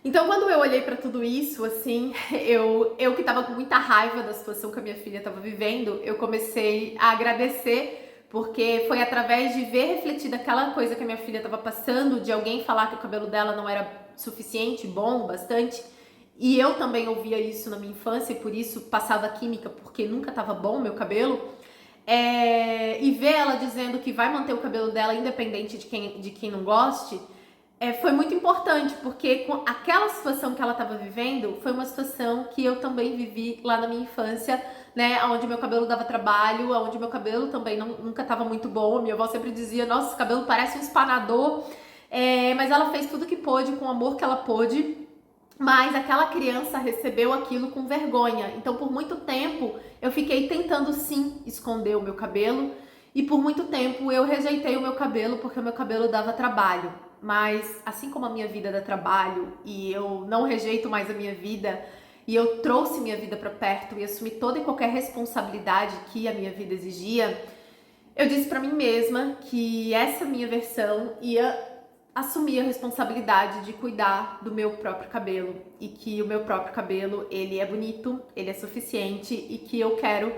Então, quando eu olhei para tudo isso, assim, eu que estava com muita raiva da situação que a minha filha estava vivendo, eu comecei a agradecer porque foi através de ver refletida aquela coisa que a minha filha estava passando, de alguém falar que o cabelo dela não era suficiente, bom, bastante. E eu também ouvia isso na minha infância e por isso passava química, porque nunca estava bom o meu cabelo. E ver ela dizendo que vai manter o cabelo dela independente de quem não goste, foi muito importante, porque aquela situação que ela estava vivendo foi uma situação que eu também vivi lá na minha infância, né, onde meu cabelo dava trabalho, onde meu cabelo também nunca estava muito bom. A minha avó sempre dizia, nossa, esse cabelo parece um espanador, mas ela fez tudo que pôde, com o amor que ela pôde, mas aquela criança recebeu aquilo com vergonha. Então, por muito tempo, eu fiquei tentando sim esconder o meu cabelo, e por muito tempo eu rejeitei o meu cabelo porque o meu cabelo dava trabalho. Mas assim como a minha vida dá trabalho e eu não rejeito mais a minha vida, e eu trouxe minha vida para perto e assumi toda e qualquer responsabilidade que a minha vida exigia, eu disse para mim mesma que essa minha versão ia assumir a responsabilidade de cuidar do meu próprio cabelo, e que o meu próprio cabelo, ele é bonito, ele é suficiente, e que eu quero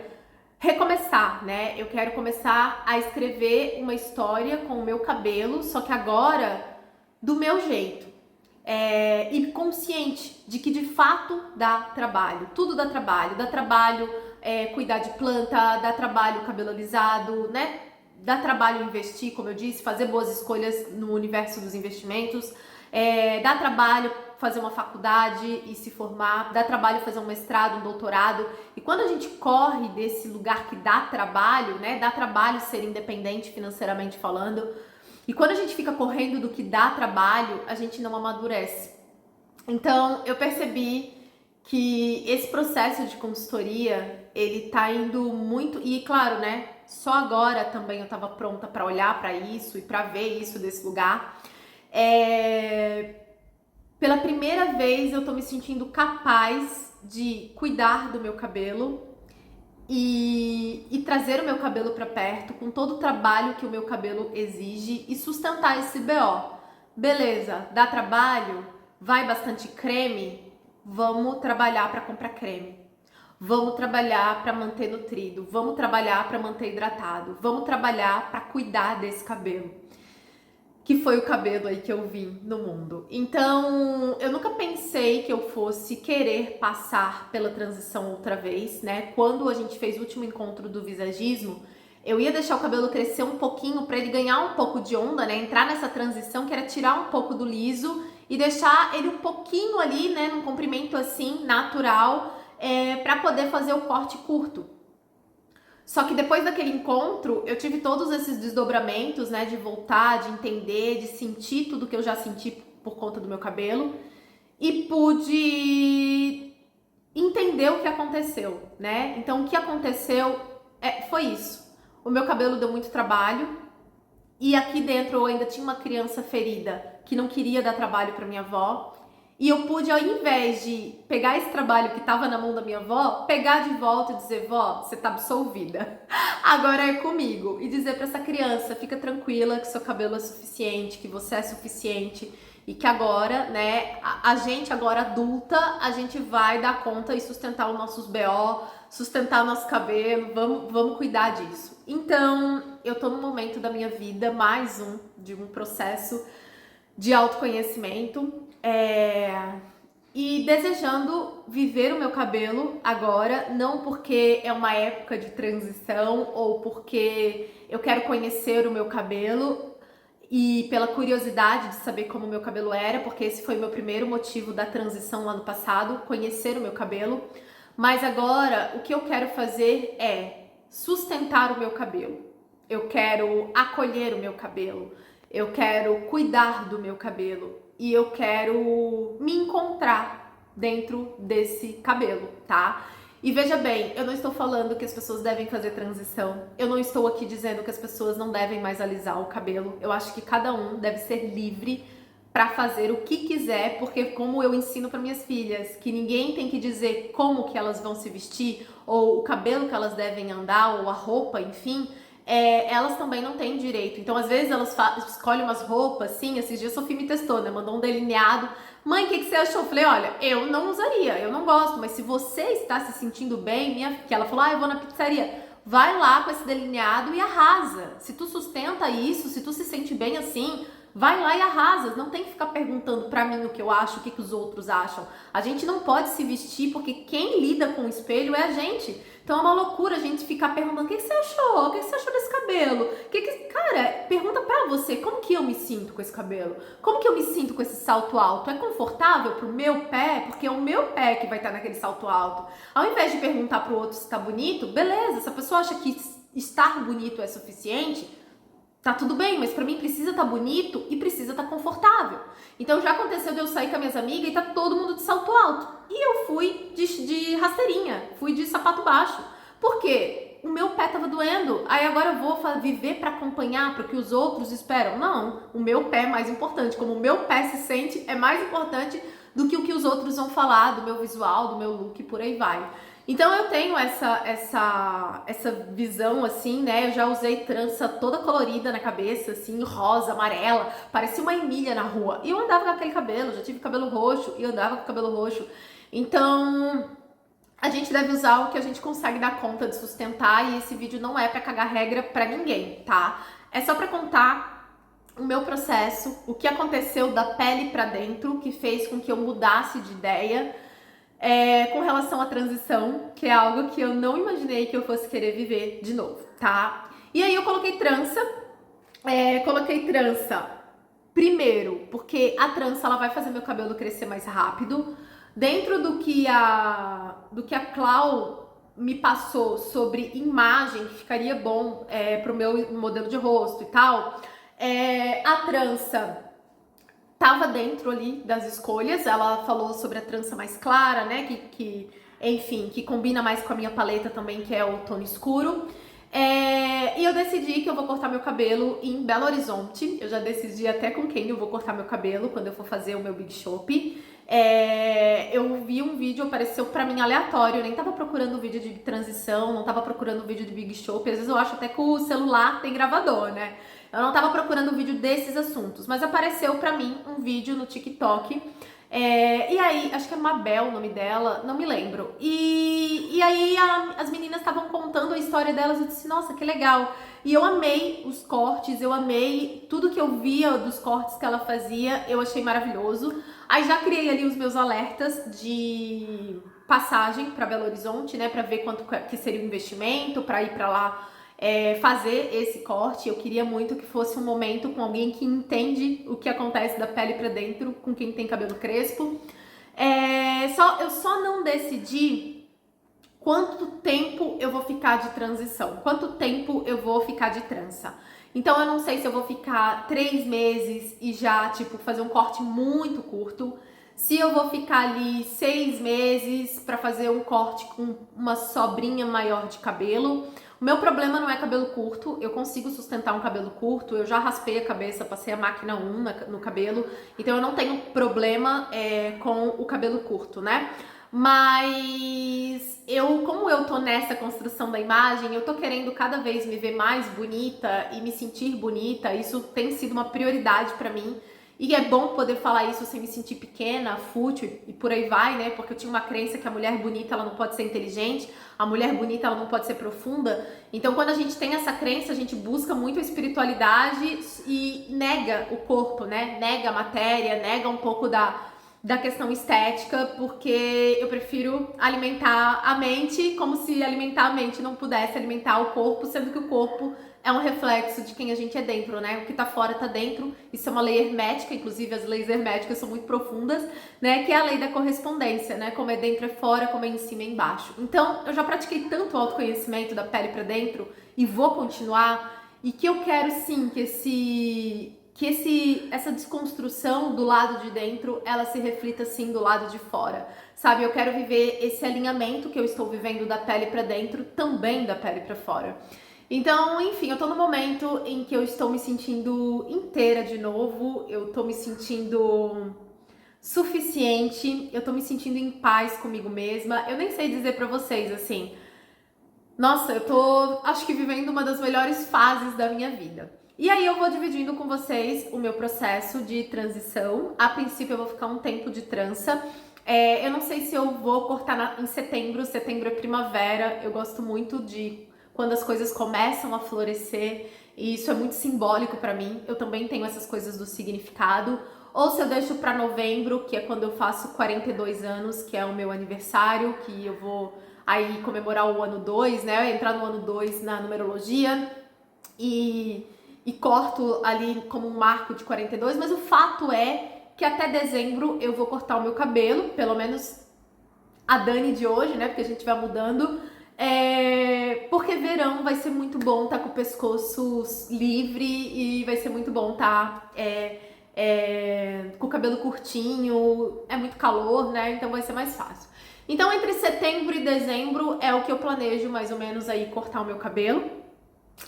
recomeçar, né? Eu quero começar a escrever uma história com o meu cabelo, só que agora do meu jeito. E consciente de que de fato dá trabalho, tudo dá trabalho, cuidar de planta, dá trabalho cabelo alisado, né? Dá trabalho investir, como eu disse, fazer boas escolhas no universo dos investimentos, dá trabalho fazer uma faculdade e se formar, dá trabalho fazer um mestrado, um doutorado. E quando a gente corre desse lugar que dá trabalho, né, dá trabalho ser independente financeiramente falando, e quando a gente fica correndo do que dá trabalho, a gente não amadurece. Então eu percebi que esse processo de consultoria, ele tá indo muito, e claro, né, só agora também eu tava pronta para olhar para isso e para ver isso desse lugar. Pela primeira vez eu tô me sentindo capaz de cuidar do meu cabelo e trazer o meu cabelo para perto, com todo o trabalho que o meu cabelo exige, e sustentar esse BO. Beleza, dá trabalho? Vai bastante creme? Vamos trabalhar para comprar creme. Vamos trabalhar para manter nutrido. Vamos trabalhar para manter hidratado. Vamos trabalhar para cuidar desse cabelo, que foi o cabelo aí que eu vim no mundo. Então, eu nunca pensei que eu fosse querer passar pela transição outra vez, né? Quando a gente fez o último encontro do visagismo, eu ia deixar o cabelo crescer um pouquinho para ele ganhar um pouco de onda, né? Entrar nessa transição que era tirar um pouco do liso e deixar ele um pouquinho ali, né? Num comprimento assim, natural, para poder fazer o corte curto. Só que depois daquele encontro, eu tive todos esses desdobramentos, né, de voltar, de entender, de sentir tudo que eu já senti por conta do meu cabelo, e pude entender o que aconteceu, né? Então, o que aconteceu foi isso. O meu cabelo deu muito trabalho, e aqui dentro eu ainda tinha uma criança ferida que não queria dar trabalho para minha avó. E eu pude, ao invés de pegar esse trabalho que estava na mão da minha avó, pegar de volta e dizer, vó, você tá absolvida, agora é comigo. E dizer para essa criança, fica tranquila que seu cabelo é suficiente, que você é suficiente, e que agora, né, a gente agora adulta, a gente vai dar conta e sustentar os nossos BO, sustentar o nosso cabelo, vamos cuidar disso. Então, eu tô num momento da minha vida, mais de um processo de autoconhecimento, e desejando viver o meu cabelo agora, não porque é uma época de transição ou porque eu quero conhecer o meu cabelo e pela curiosidade de saber como o meu cabelo era, porque esse foi o meu primeiro motivo da transição lá no passado, conhecer o meu cabelo. Mas agora o que eu quero fazer é sustentar o meu cabelo, eu quero acolher o meu cabelo, eu quero cuidar do meu cabelo e eu quero me encontrar dentro desse cabelo, tá? E veja bem, eu não estou falando que as pessoas devem fazer transição, eu não estou aqui dizendo que as pessoas não devem mais alisar o cabelo. Eu acho que cada um deve ser livre para fazer o que quiser, porque como eu ensino para minhas filhas, que ninguém tem que dizer como que elas vão se vestir, ou o cabelo que elas devem andar, ou a roupa, enfim, elas também não têm direito. Então, às vezes, elas escolhem umas roupas, assim, esses dias a Sofia me testou, né? Mandou um delineado. Mãe, o que você achou? Eu falei, olha, eu não usaria, eu não gosto, mas se você está se sentindo bem, que ela falou, eu vou na pizzaria. vai lá com esse delineado e arrasa. Se tu sustenta isso, se tu se sente bem assim, vai lá e arrasa. Não tem que ficar perguntando pra mim o que eu acho, o que os outros acham. A gente não pode se vestir porque quem lida com o espelho é a gente. Então é uma loucura a gente ficar perguntando: o que você achou? O que você achou desse cabelo? Cara, pergunta pra você: como que eu me sinto com esse cabelo? Como que eu me sinto com esse salto alto? É confortável pro meu pé? Porque é o meu pé que vai estar naquele salto alto. Ao invés de perguntar pro outro se tá bonito, beleza, se a pessoa acha que estar bonito é suficiente, tá tudo bem, mas pra mim precisa estar bonito e precisa estar confortável. Então já aconteceu de eu sair com as minhas amigas e tá todo mundo de salto alto. E eu fui de rasteirinha, fui de sapato baixo. Por quê? O meu pé tava doendo. Aí agora eu vou viver pra acompanhar, pro que os outros esperam. Não, o meu pé é mais importante. Como o meu pé se sente, é mais importante do que o que os outros vão falar, do meu visual, do meu look, por aí vai. Então eu tenho essa visão assim, né? Eu já usei trança toda colorida na cabeça, assim, rosa, amarela, parecia uma Emília na rua. E eu andava com aquele cabelo, já tive cabelo roxo e eu andava com cabelo roxo. Então, a gente deve usar o que a gente consegue dar conta de sustentar, e esse vídeo não é pra cagar regra pra ninguém, tá? É só pra contar o meu processo, o que aconteceu da pele pra dentro, que fez com que eu mudasse de ideia. Com relação à transição, que é algo que eu não imaginei que eu fosse querer viver de novo, tá? E aí eu coloquei trança, primeiro, porque a trança ela vai fazer meu cabelo crescer mais rápido, dentro do que a Clau me passou sobre imagem, que ficaria bom pro meu modelo de rosto e tal. A trança tava dentro ali das escolhas. Ela falou sobre a trança mais clara, né, enfim, que combina mais com a minha paleta também, que é o tom escuro. E eu decidi que eu vou cortar meu cabelo em Belo Horizonte. Eu já decidi até com quem eu vou cortar meu cabelo quando eu for fazer o meu Big Shop. Eu vi um vídeo, apareceu pra mim aleatório, eu nem tava procurando vídeo de transição, não tava procurando vídeo de Big Shop. Às vezes eu acho até que o celular tem gravador, né? Eu não tava procurando vídeo desses assuntos, mas apareceu pra mim um vídeo no TikTok. E aí, acho que é Mabel o nome dela, não me lembro. E aí as meninas estavam contando a história delas, eu disse: nossa, que legal. E eu amei os cortes, eu amei tudo que eu via dos cortes que ela fazia, eu achei maravilhoso. Aí já criei ali os meus alertas de passagem para Belo Horizonte, né, para ver quanto que seria o investimento, para ir para lá fazer esse corte. Eu queria muito que fosse um momento com alguém que entende o que acontece da pele para dentro, com quem tem cabelo crespo. Eu só não decidi quanto tempo eu vou ficar de transição, quanto tempo eu vou ficar de trança. Então eu não sei se eu vou ficar 3 meses e já, tipo, fazer um corte muito curto, se eu vou ficar ali 6 meses para fazer um corte com uma sobrinha maior de cabelo. O meu problema não é cabelo curto, eu consigo sustentar um cabelo curto, eu já raspei a cabeça, passei a máquina 1 no cabelo, então eu não tenho problema com o cabelo curto, né? Mas como eu tô nessa construção da imagem, eu tô querendo cada vez me ver mais bonita e me sentir bonita. Isso tem sido uma prioridade pra mim. E é bom poder falar isso sem me sentir pequena, fútil e por aí vai, né? Porque eu tinha uma crença que a mulher bonita ela não pode ser inteligente, a mulher bonita ela não pode ser profunda. Então quando a gente tem essa crença, a gente busca muito a espiritualidade e nega o corpo, né? Nega a matéria, nega um pouco da questão estética, porque eu prefiro alimentar a mente como se alimentar a mente não pudesse alimentar o corpo, sendo que o corpo é um reflexo de quem a gente é dentro, né? O que tá fora tá dentro. Isso é uma lei hermética, inclusive as leis herméticas são muito profundas, né? Que é a lei da correspondência, né? Como é dentro é fora, como é em cima é embaixo. Então, eu já pratiquei tanto autoconhecimento da pele pra dentro e vou continuar, e que eu quero sim que essa desconstrução do lado de dentro, ela se reflita sim do lado de fora, sabe? Eu quero viver esse alinhamento que eu estou vivendo da pele pra dentro, também da pele pra fora. Então, enfim, eu tô no momento em que eu estou me sentindo inteira de novo, eu tô me sentindo suficiente, eu tô me sentindo em paz comigo mesma. Eu nem sei dizer pra vocês, assim, nossa, eu tô, acho que vivendo uma das melhores fases da minha vida. E aí eu vou dividindo com vocês o meu processo de transição. A princípio eu vou ficar um tempo de trança. Eu não sei se eu vou cortar em setembro. Setembro é primavera. Eu gosto muito de quando as coisas começam a florescer, e isso é muito simbólico pra mim. Eu também tenho essas coisas do significado. Ou se eu deixo pra novembro, que é quando eu faço 42 anos, que é o meu aniversário, que eu vou aí comemorar o ano 2, né? Entrar no ano 2 na numerologia e corto ali como um marco de 42, mas o fato é que até dezembro eu vou cortar o meu cabelo, pelo menos a Dani de hoje, né? Porque a gente vai mudando. Porque verão vai ser muito bom estar com o pescoço livre e vai ser muito bom estar com o cabelo curtinho. É muito calor, né? Então vai ser mais fácil. Então entre setembro e dezembro é o que eu planejo mais ou menos aí cortar o meu cabelo.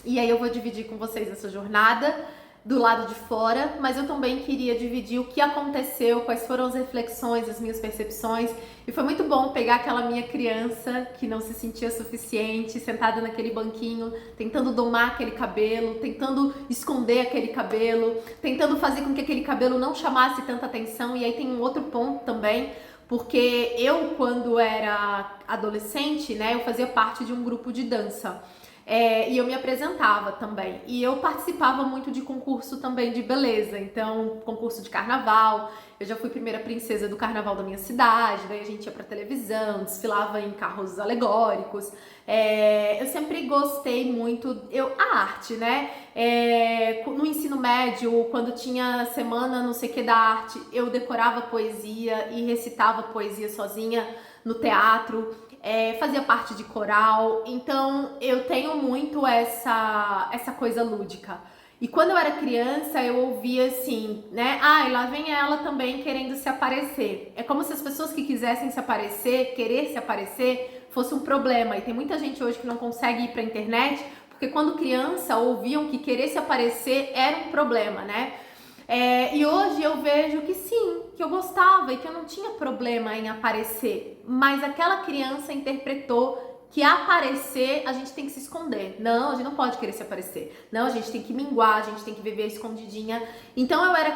E aí eu vou dividir com vocês essa jornada do lado de fora, mas eu também queria dividir o que aconteceu, quais foram as reflexões, as minhas percepções. E foi muito bom pegar aquela minha criança que não se sentia suficiente, sentada naquele banquinho, tentando domar aquele cabelo, tentando esconder aquele cabelo, tentando fazer com que aquele cabelo não chamasse tanta atenção. E aí tem um outro ponto também, porque eu, quando era adolescente, né, eu fazia parte de um grupo de dança. E eu me apresentava também. E eu participava muito de concurso também de beleza. Então, concurso de carnaval. Eu já fui primeira princesa do carnaval da minha cidade. Daí a gente ia pra televisão, desfilava em carros alegóricos. Eu sempre gostei muito... A arte, né? No ensino médio, quando tinha semana não sei o que da arte, eu decorava poesia e recitava poesia sozinha no teatro. Fazia parte de coral, então eu tenho muito essa coisa lúdica. E quando eu era criança, eu ouvia assim, né? E lá vem ela também querendo se aparecer. É como se as pessoas que quisessem se aparecer, querer se aparecer, fosse um problema. E tem muita gente hoje que não consegue ir pra internet, porque quando criança ouviam que querer se aparecer era um problema, né? E hoje eu vejo que sim, que eu gostava e que eu não tinha problema em aparecer, mas aquela criança interpretou que aparecer a gente tem que se esconder. Não, a gente não pode querer se aparecer. Não, a gente tem que minguar, a gente tem que viver escondidinha. Então eu era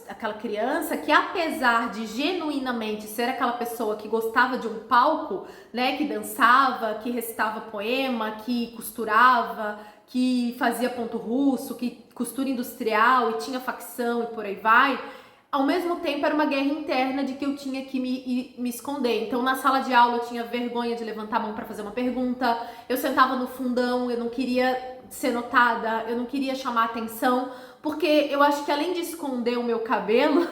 aquela criança que, apesar de genuinamente ser aquela pessoa que gostava de um palco, né, que dançava, que recitava poema, que costurava, que fazia ponto russo, que costura industrial e tinha facção e por aí vai, ao mesmo tempo era uma guerra interna de que eu tinha que me esconder. Então na sala de aula eu tinha vergonha de levantar a mão para fazer uma pergunta, eu sentava no fundão, eu não queria ser notada, eu não queria chamar atenção, porque eu acho que além de esconder o meu cabelo,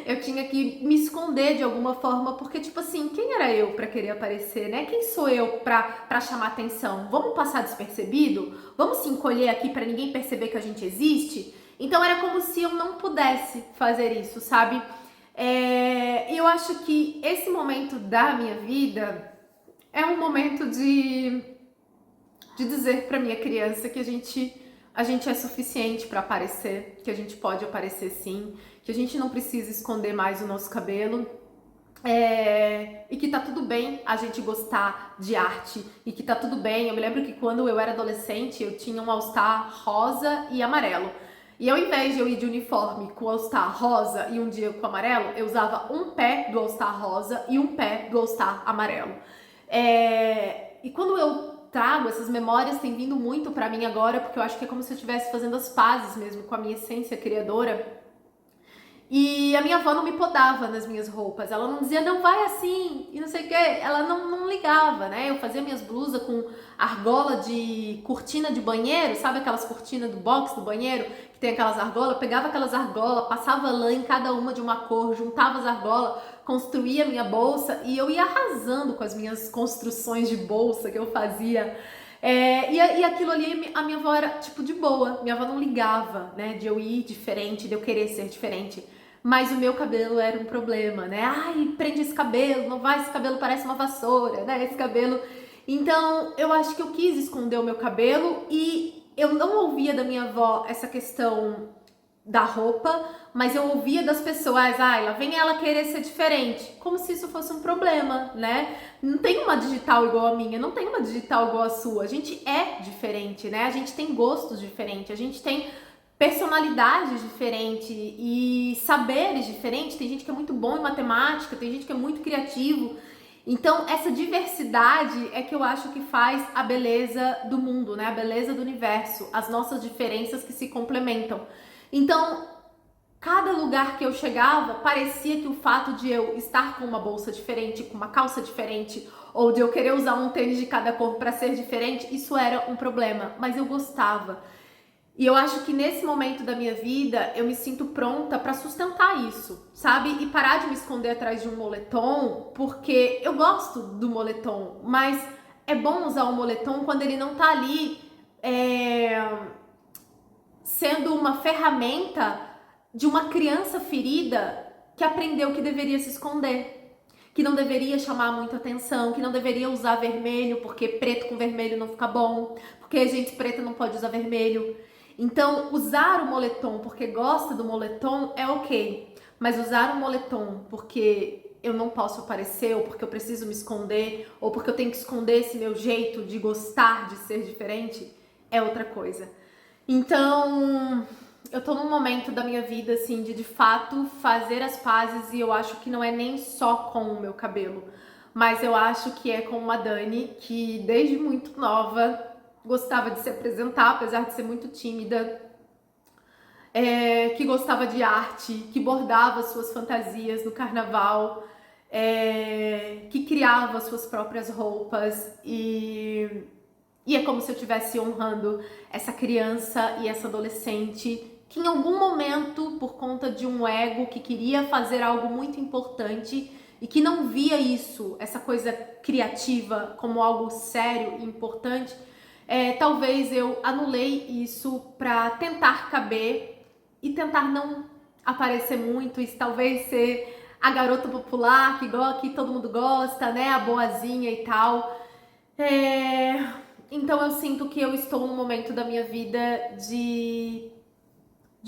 eu tinha que me esconder de alguma forma, porque tipo assim, quem era eu pra querer aparecer, né? Quem sou eu pra chamar atenção? Vamos passar despercebido? Vamos se encolher aqui pra ninguém perceber que a gente existe? Então era como se eu não pudesse fazer isso, sabe? Eu acho que esse momento da minha vida é um momento de dizer pra minha criança que a gente é suficiente para aparecer, que a gente pode aparecer sim, que a gente não precisa esconder mais o nosso cabelo, e que tá tudo bem a gente gostar de arte, e que tá tudo bem. Eu me lembro que quando eu era adolescente, eu tinha um all-star rosa e amarelo. E ao invés de eu ir de uniforme com o all-star rosa e um dia com amarelo, eu usava um pé do all-star rosa e um pé do all-star amarelo. E quando eu trago essas memórias, tem vindo muito pra mim agora, porque eu acho que é como se eu estivesse fazendo as pazes mesmo com a minha essência criadora. E a minha avó não me podava nas minhas roupas, ela não dizia, não vai assim, e não sei o que, ela não ligava, né? Eu fazia minhas blusas com argola de cortina de banheiro, sabe aquelas cortinas do box do banheiro, que tem aquelas argolas? Eu pegava aquelas argolas, passava lã em cada uma de uma cor, juntava as argolas, construía minha bolsa e eu ia arrasando com as minhas construções de bolsa que eu fazia. E aquilo ali, a minha avó era tipo de boa, minha avó não ligava, né, de eu ir diferente, de eu querer ser diferente. Mas o meu cabelo era um problema, né? Ai, prende esse cabelo, não vai, esse cabelo parece uma vassoura, né? Esse cabelo. Então, eu acho que eu quis esconder o meu cabelo e eu não ouvia da minha avó essa questão da roupa, mas eu ouvia das pessoas, lá vem ela querer ser diferente, como se isso fosse um problema, né? Não tem uma digital igual a minha, não tem uma digital igual a sua, a gente é diferente, né? A gente tem gostos diferentes, a gente tem personalidades diferentes e saberes diferentes. Tem gente que é muito bom em matemática, tem gente que é muito criativo. Então, essa diversidade é que eu acho que faz a beleza do mundo, né? A beleza do universo, as nossas diferenças que se complementam. Então, cada lugar que eu chegava, parecia que o fato de eu estar com uma bolsa diferente, com uma calça diferente, ou de eu querer usar um tênis de cada cor para ser diferente, isso era um problema, mas eu gostava. E eu acho que nesse momento da minha vida, eu me sinto pronta para sustentar isso, sabe? E parar de me esconder atrás de um moletom, porque eu gosto do moletom, mas é bom usar o moletom quando ele não tá ali sendo uma ferramenta de uma criança ferida que aprendeu que deveria se esconder, que não deveria chamar muita atenção, que não deveria usar vermelho, porque preto com vermelho não fica bom, porque gente preta não pode usar vermelho. Então, usar o moletom porque gosta do moletom é ok, mas usar o moletom porque eu não posso aparecer, ou porque eu preciso me esconder, ou porque eu tenho que esconder esse meu jeito de gostar de ser diferente, é outra coisa. Então, eu tô num momento da minha vida, assim, de fato fazer as pazes, e eu acho que não é nem só com o meu cabelo, mas eu acho que é com uma Dani que desde muito nova gostava de se apresentar, apesar de ser muito tímida, que gostava de arte, que bordava suas fantasias no carnaval, que criava suas próprias roupas e é como se eu estivesse honrando essa criança e essa adolescente que em algum momento, por conta de um ego que queria fazer algo muito importante e que não via isso, essa coisa criativa, como algo sério e importante, talvez eu anulei isso para tentar caber e tentar não aparecer muito, e talvez ser a garota popular que todo mundo gosta, né? A boazinha e tal. Então eu sinto que eu estou num momento da minha vida de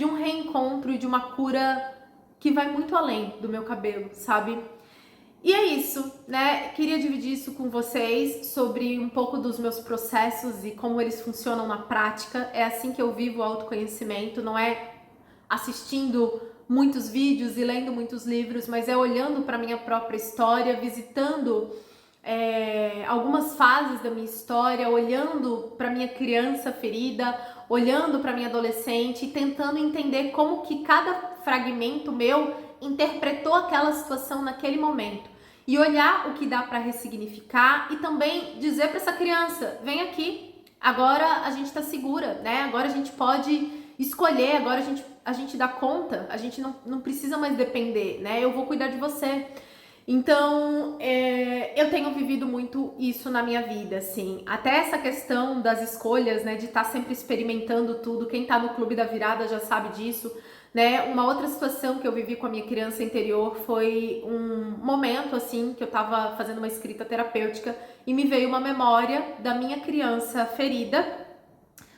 um reencontro e de uma cura que vai muito além do meu cabelo, sabe? E é isso, né? Queria dividir isso com vocês sobre um pouco dos meus processos e como eles funcionam na prática. É assim que eu vivo o autoconhecimento, não é assistindo muitos vídeos e lendo muitos livros, mas é olhando para minha própria história, visitando algumas fases da minha história, olhando para minha criança ferida, olhando para minha adolescente e tentando entender como que cada fragmento meu interpretou aquela situação naquele momento. E olhar o que dá para ressignificar e também dizer para essa criança, vem aqui, agora a gente tá segura, né? Agora a gente pode escolher, agora a gente dá conta, a gente não precisa mais depender, né? Eu vou cuidar de você. Então, eu tenho vivido muito isso na minha vida, assim. Até essa questão das escolhas, né? De estar sempre experimentando tudo. Quem tá no Clube da Virada já sabe disso, né? Uma outra situação que eu vivi com a minha criança interior foi um momento, assim, que eu tava fazendo uma escrita terapêutica e me veio uma memória da minha criança ferida,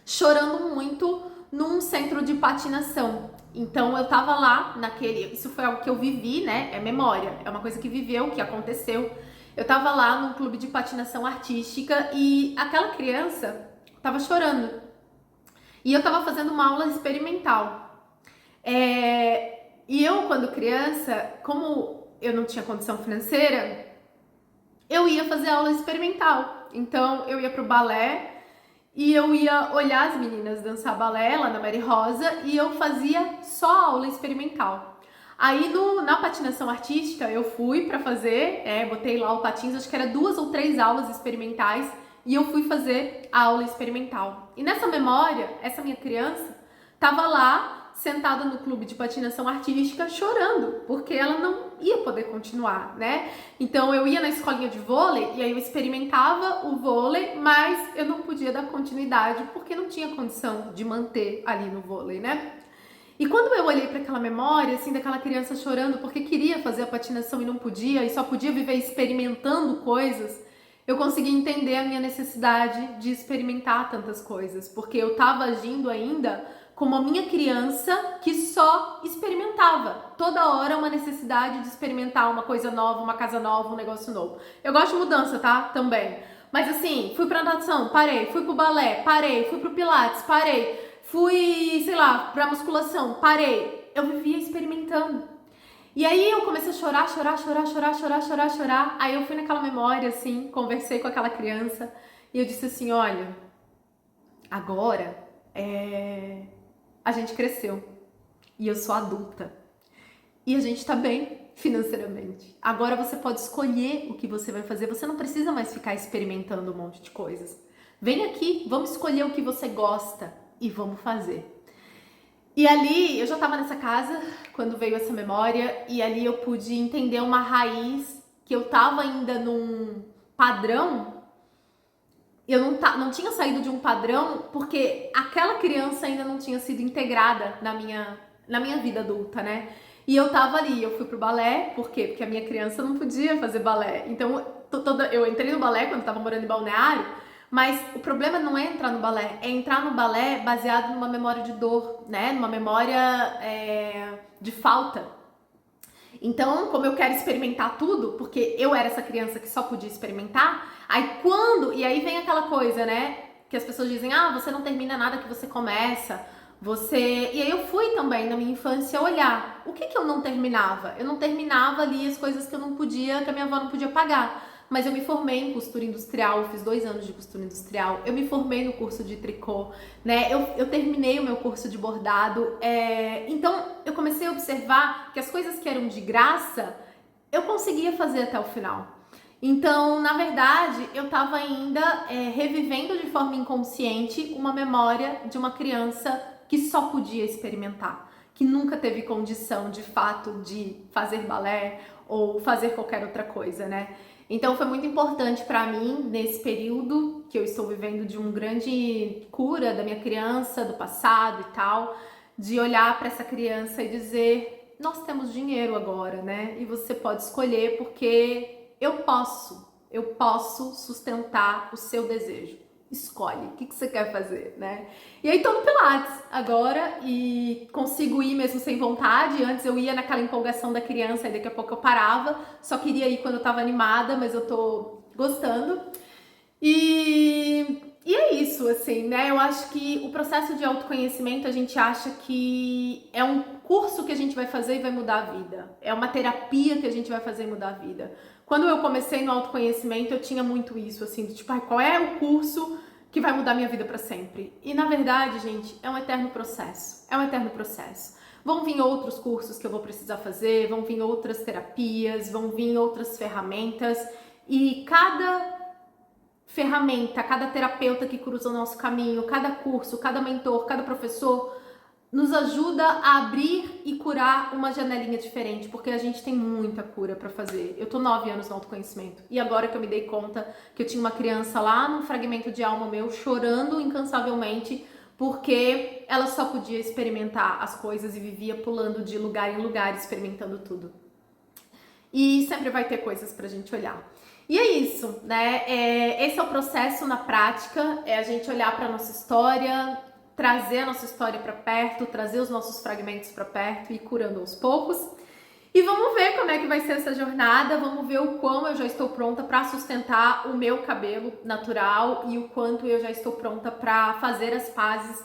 chorando muito num centro de patinação. Então eu tava lá isso foi algo que eu vivi, né? É memória, é uma coisa que viveu, que aconteceu. Eu tava lá num clube de patinação artística e aquela criança tava chorando. E eu tava fazendo uma aula experimental. E eu, quando criança, como eu não tinha condição financeira, eu ia fazer aula experimental. Então eu ia pro balé e eu ia olhar as meninas dançar balé lá na Mary Rosa e eu fazia só aula experimental. Aí na patinação artística eu fui pra fazer, botei lá o patins, acho que era 2 ou 3 aulas experimentais e eu fui fazer a aula experimental. E nessa memória, essa minha criança tava lá sentada no clube de patinação artística chorando, porque ela não ia poder continuar, né? Então eu ia na escolinha de vôlei e aí eu experimentava o vôlei, mas eu não podia dar continuidade porque não tinha condição de manter ali no vôlei, né? E quando eu olhei para aquela memória, assim, daquela criança chorando porque queria fazer a patinação e não podia, e só podia viver experimentando coisas, eu consegui entender a minha necessidade de experimentar tantas coisas, porque eu tava agindo ainda como a minha criança que só experimentava. Toda hora uma necessidade de experimentar uma coisa nova, uma casa nova, um negócio novo. Eu gosto de mudança, tá? Também. Mas assim, fui pra natação, parei. Fui pro balé, parei. Fui pro pilates, parei. Fui, sei lá, pra musculação, parei. Eu vivia experimentando. E aí eu comecei a chorar, chorar, chorar, chorar, chorar, chorar, chorar. Aí eu fui naquela memória, assim, conversei com aquela criança e eu disse assim, olha, agora a gente cresceu e eu sou adulta e a gente tá bem financeiramente. Agora você pode escolher o que você vai fazer, você não precisa mais ficar experimentando um monte de coisas. Vem aqui, vamos escolher o que você gosta e vamos fazer. E ali, eu já estava nessa casa quando veio essa memória, e ali eu pude entender uma raiz que eu tava ainda num padrão, eu não tinha saído de um padrão porque aquela criança ainda não tinha sido integrada na minha vida adulta, né? E eu tava ali, eu fui pro balé, por quê? Porque a minha criança não podia fazer balé. Então, eu entrei no balé quando eu tava morando em Balneário, mas o problema não é entrar no balé, é entrar no balé baseado numa memória de dor, né? Numa memória de falta. Então, como eu quero experimentar tudo, porque eu era essa criança que só podia experimentar, e aí vem aquela coisa, né? Que as pessoas dizem, você não termina nada que você começa, E aí eu fui também, na minha infância, olhar o que eu não terminava. Eu não terminava ali as coisas que eu não podia, que a minha avó não podia pagar. Mas eu me formei em costura industrial, eu fiz 2 anos de costura industrial, eu me formei no curso de tricô, né? Eu terminei o meu curso de bordado. Então eu comecei a observar que as coisas que eram de graça, eu conseguia fazer até o final. Então, na verdade, eu estava ainda revivendo de forma inconsciente uma memória de uma criança que só podia experimentar, que nunca teve condição, de fato, de fazer balé ou fazer qualquer outra coisa, né? Então foi muito importante para mim, nesse período que eu estou vivendo de uma grande cura da minha criança, do passado e tal, de olhar para essa criança e dizer, nós temos dinheiro agora, né? E você pode escolher porque eu posso sustentar o seu desejo. Escolhe, o que você quer fazer, né? E aí tô no Pilates agora e consigo ir mesmo sem vontade. Antes eu ia naquela empolgação da criança e daqui a pouco eu parava. Só queria ir quando eu tava animada, mas eu tô gostando. E é isso, assim, né? Eu acho que o processo de autoconhecimento, a gente acha que é um curso que a gente vai fazer e vai mudar a vida. É uma terapia que a gente vai fazer e mudar a vida. Quando eu comecei no autoconhecimento, eu tinha muito isso, assim, de tipo, qual é o curso que vai mudar minha vida para sempre? E na verdade, gente, é um eterno processo. É um eterno processo. Vão vir outros cursos que eu vou precisar fazer, vão vir outras terapias, vão vir outras ferramentas, e cada ferramenta, cada terapeuta que cruza o nosso caminho, cada curso, cada mentor, cada professor nos ajuda a abrir e curar uma janelinha diferente, porque a gente tem muita cura para fazer. Eu tô 9 anos no autoconhecimento e agora que eu me dei conta que eu tinha uma criança lá num fragmento de alma meu chorando incansavelmente porque ela só podia experimentar as coisas e vivia pulando de lugar em lugar, experimentando tudo. E sempre vai ter coisas pra gente olhar. E é isso, né? Esse é o processo na prática, é a gente olhar para nossa história, trazer a nossa história para perto, trazer os nossos fragmentos para perto e ir curando aos poucos. E vamos ver como é que vai ser essa jornada, vamos ver o quão eu já estou pronta para sustentar o meu cabelo natural e o quanto eu já estou pronta para fazer as pazes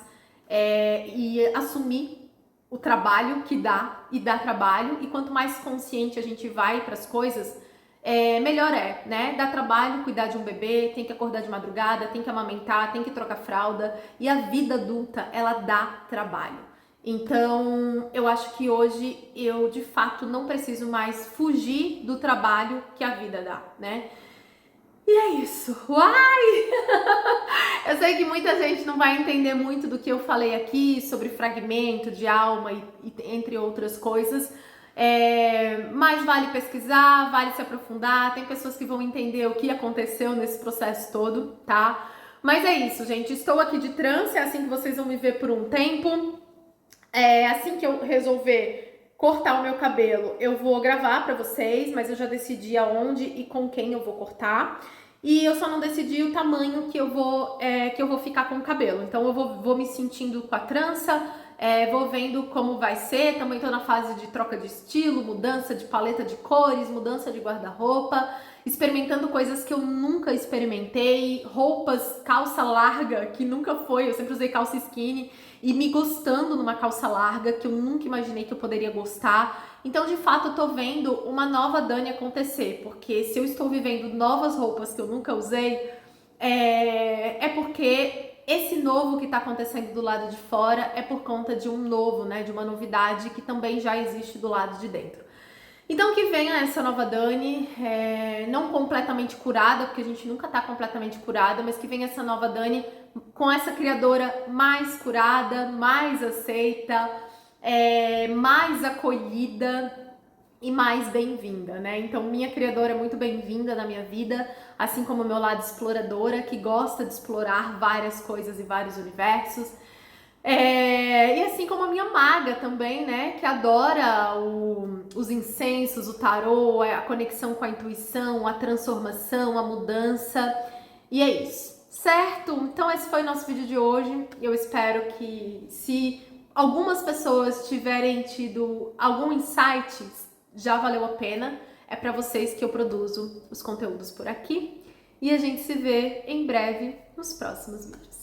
e assumir o trabalho que dá e dá trabalho. E quanto mais consciente a gente vai para as coisas, melhor né? Dá trabalho cuidar de um bebê, tem que acordar de madrugada, tem que amamentar, tem que trocar fralda, e a vida adulta, ela dá trabalho. Então, eu acho que hoje eu, de fato, não preciso mais fugir do trabalho que a vida dá, né? E é isso. Uai! Eu sei que muita gente não vai entender muito do que eu falei aqui sobre fragmento de alma e entre outras coisas, mas vale pesquisar, vale se aprofundar, tem pessoas que vão entender o que aconteceu nesse processo todo, tá? Mas é isso, gente, estou aqui de transe, é assim que vocês vão me ver por um tempo. Assim que eu resolver cortar o meu cabelo, eu vou gravar pra vocês, mas eu já decidi aonde e com quem eu vou cortar. E eu só não decidi o tamanho que eu vou ficar com o cabelo. Então eu vou me sentindo com a trança, vou vendo como vai ser. Também tô na fase de troca de estilo, mudança de paleta de cores, mudança de guarda-roupa. experimentando coisas que eu nunca experimentei, roupas, calça larga, que nunca foi, eu sempre usei calça skinny, e me gostando numa calça larga, que eu nunca imaginei que eu poderia gostar. Então, de fato, eu tô vendo uma nova Dani acontecer, porque se eu estou vivendo novas roupas que eu nunca usei, é porque esse novo que tá acontecendo do lado de fora é por conta de um novo, né, de uma novidade que também já existe do lado de dentro. Então que venha essa nova Dani, não completamente curada, porque a gente nunca tá completamente curada, mas que venha essa nova Dani com essa criadora mais curada, mais aceita, mais acolhida e mais bem-vinda, né? Então minha criadora é muito bem-vinda na minha vida, assim como o meu lado exploradora, que gosta de explorar várias coisas e vários universos. E assim como a minha maga também, né? Que adora os incensos, o tarô, a conexão com a intuição, a transformação, a mudança. E é isso, certo? Então esse foi o nosso vídeo de hoje. Eu espero que, se algumas pessoas tiverem tido algum insight, já valeu a pena. É para vocês que eu produzo os conteúdos por aqui. E a gente se vê em breve nos próximos vídeos.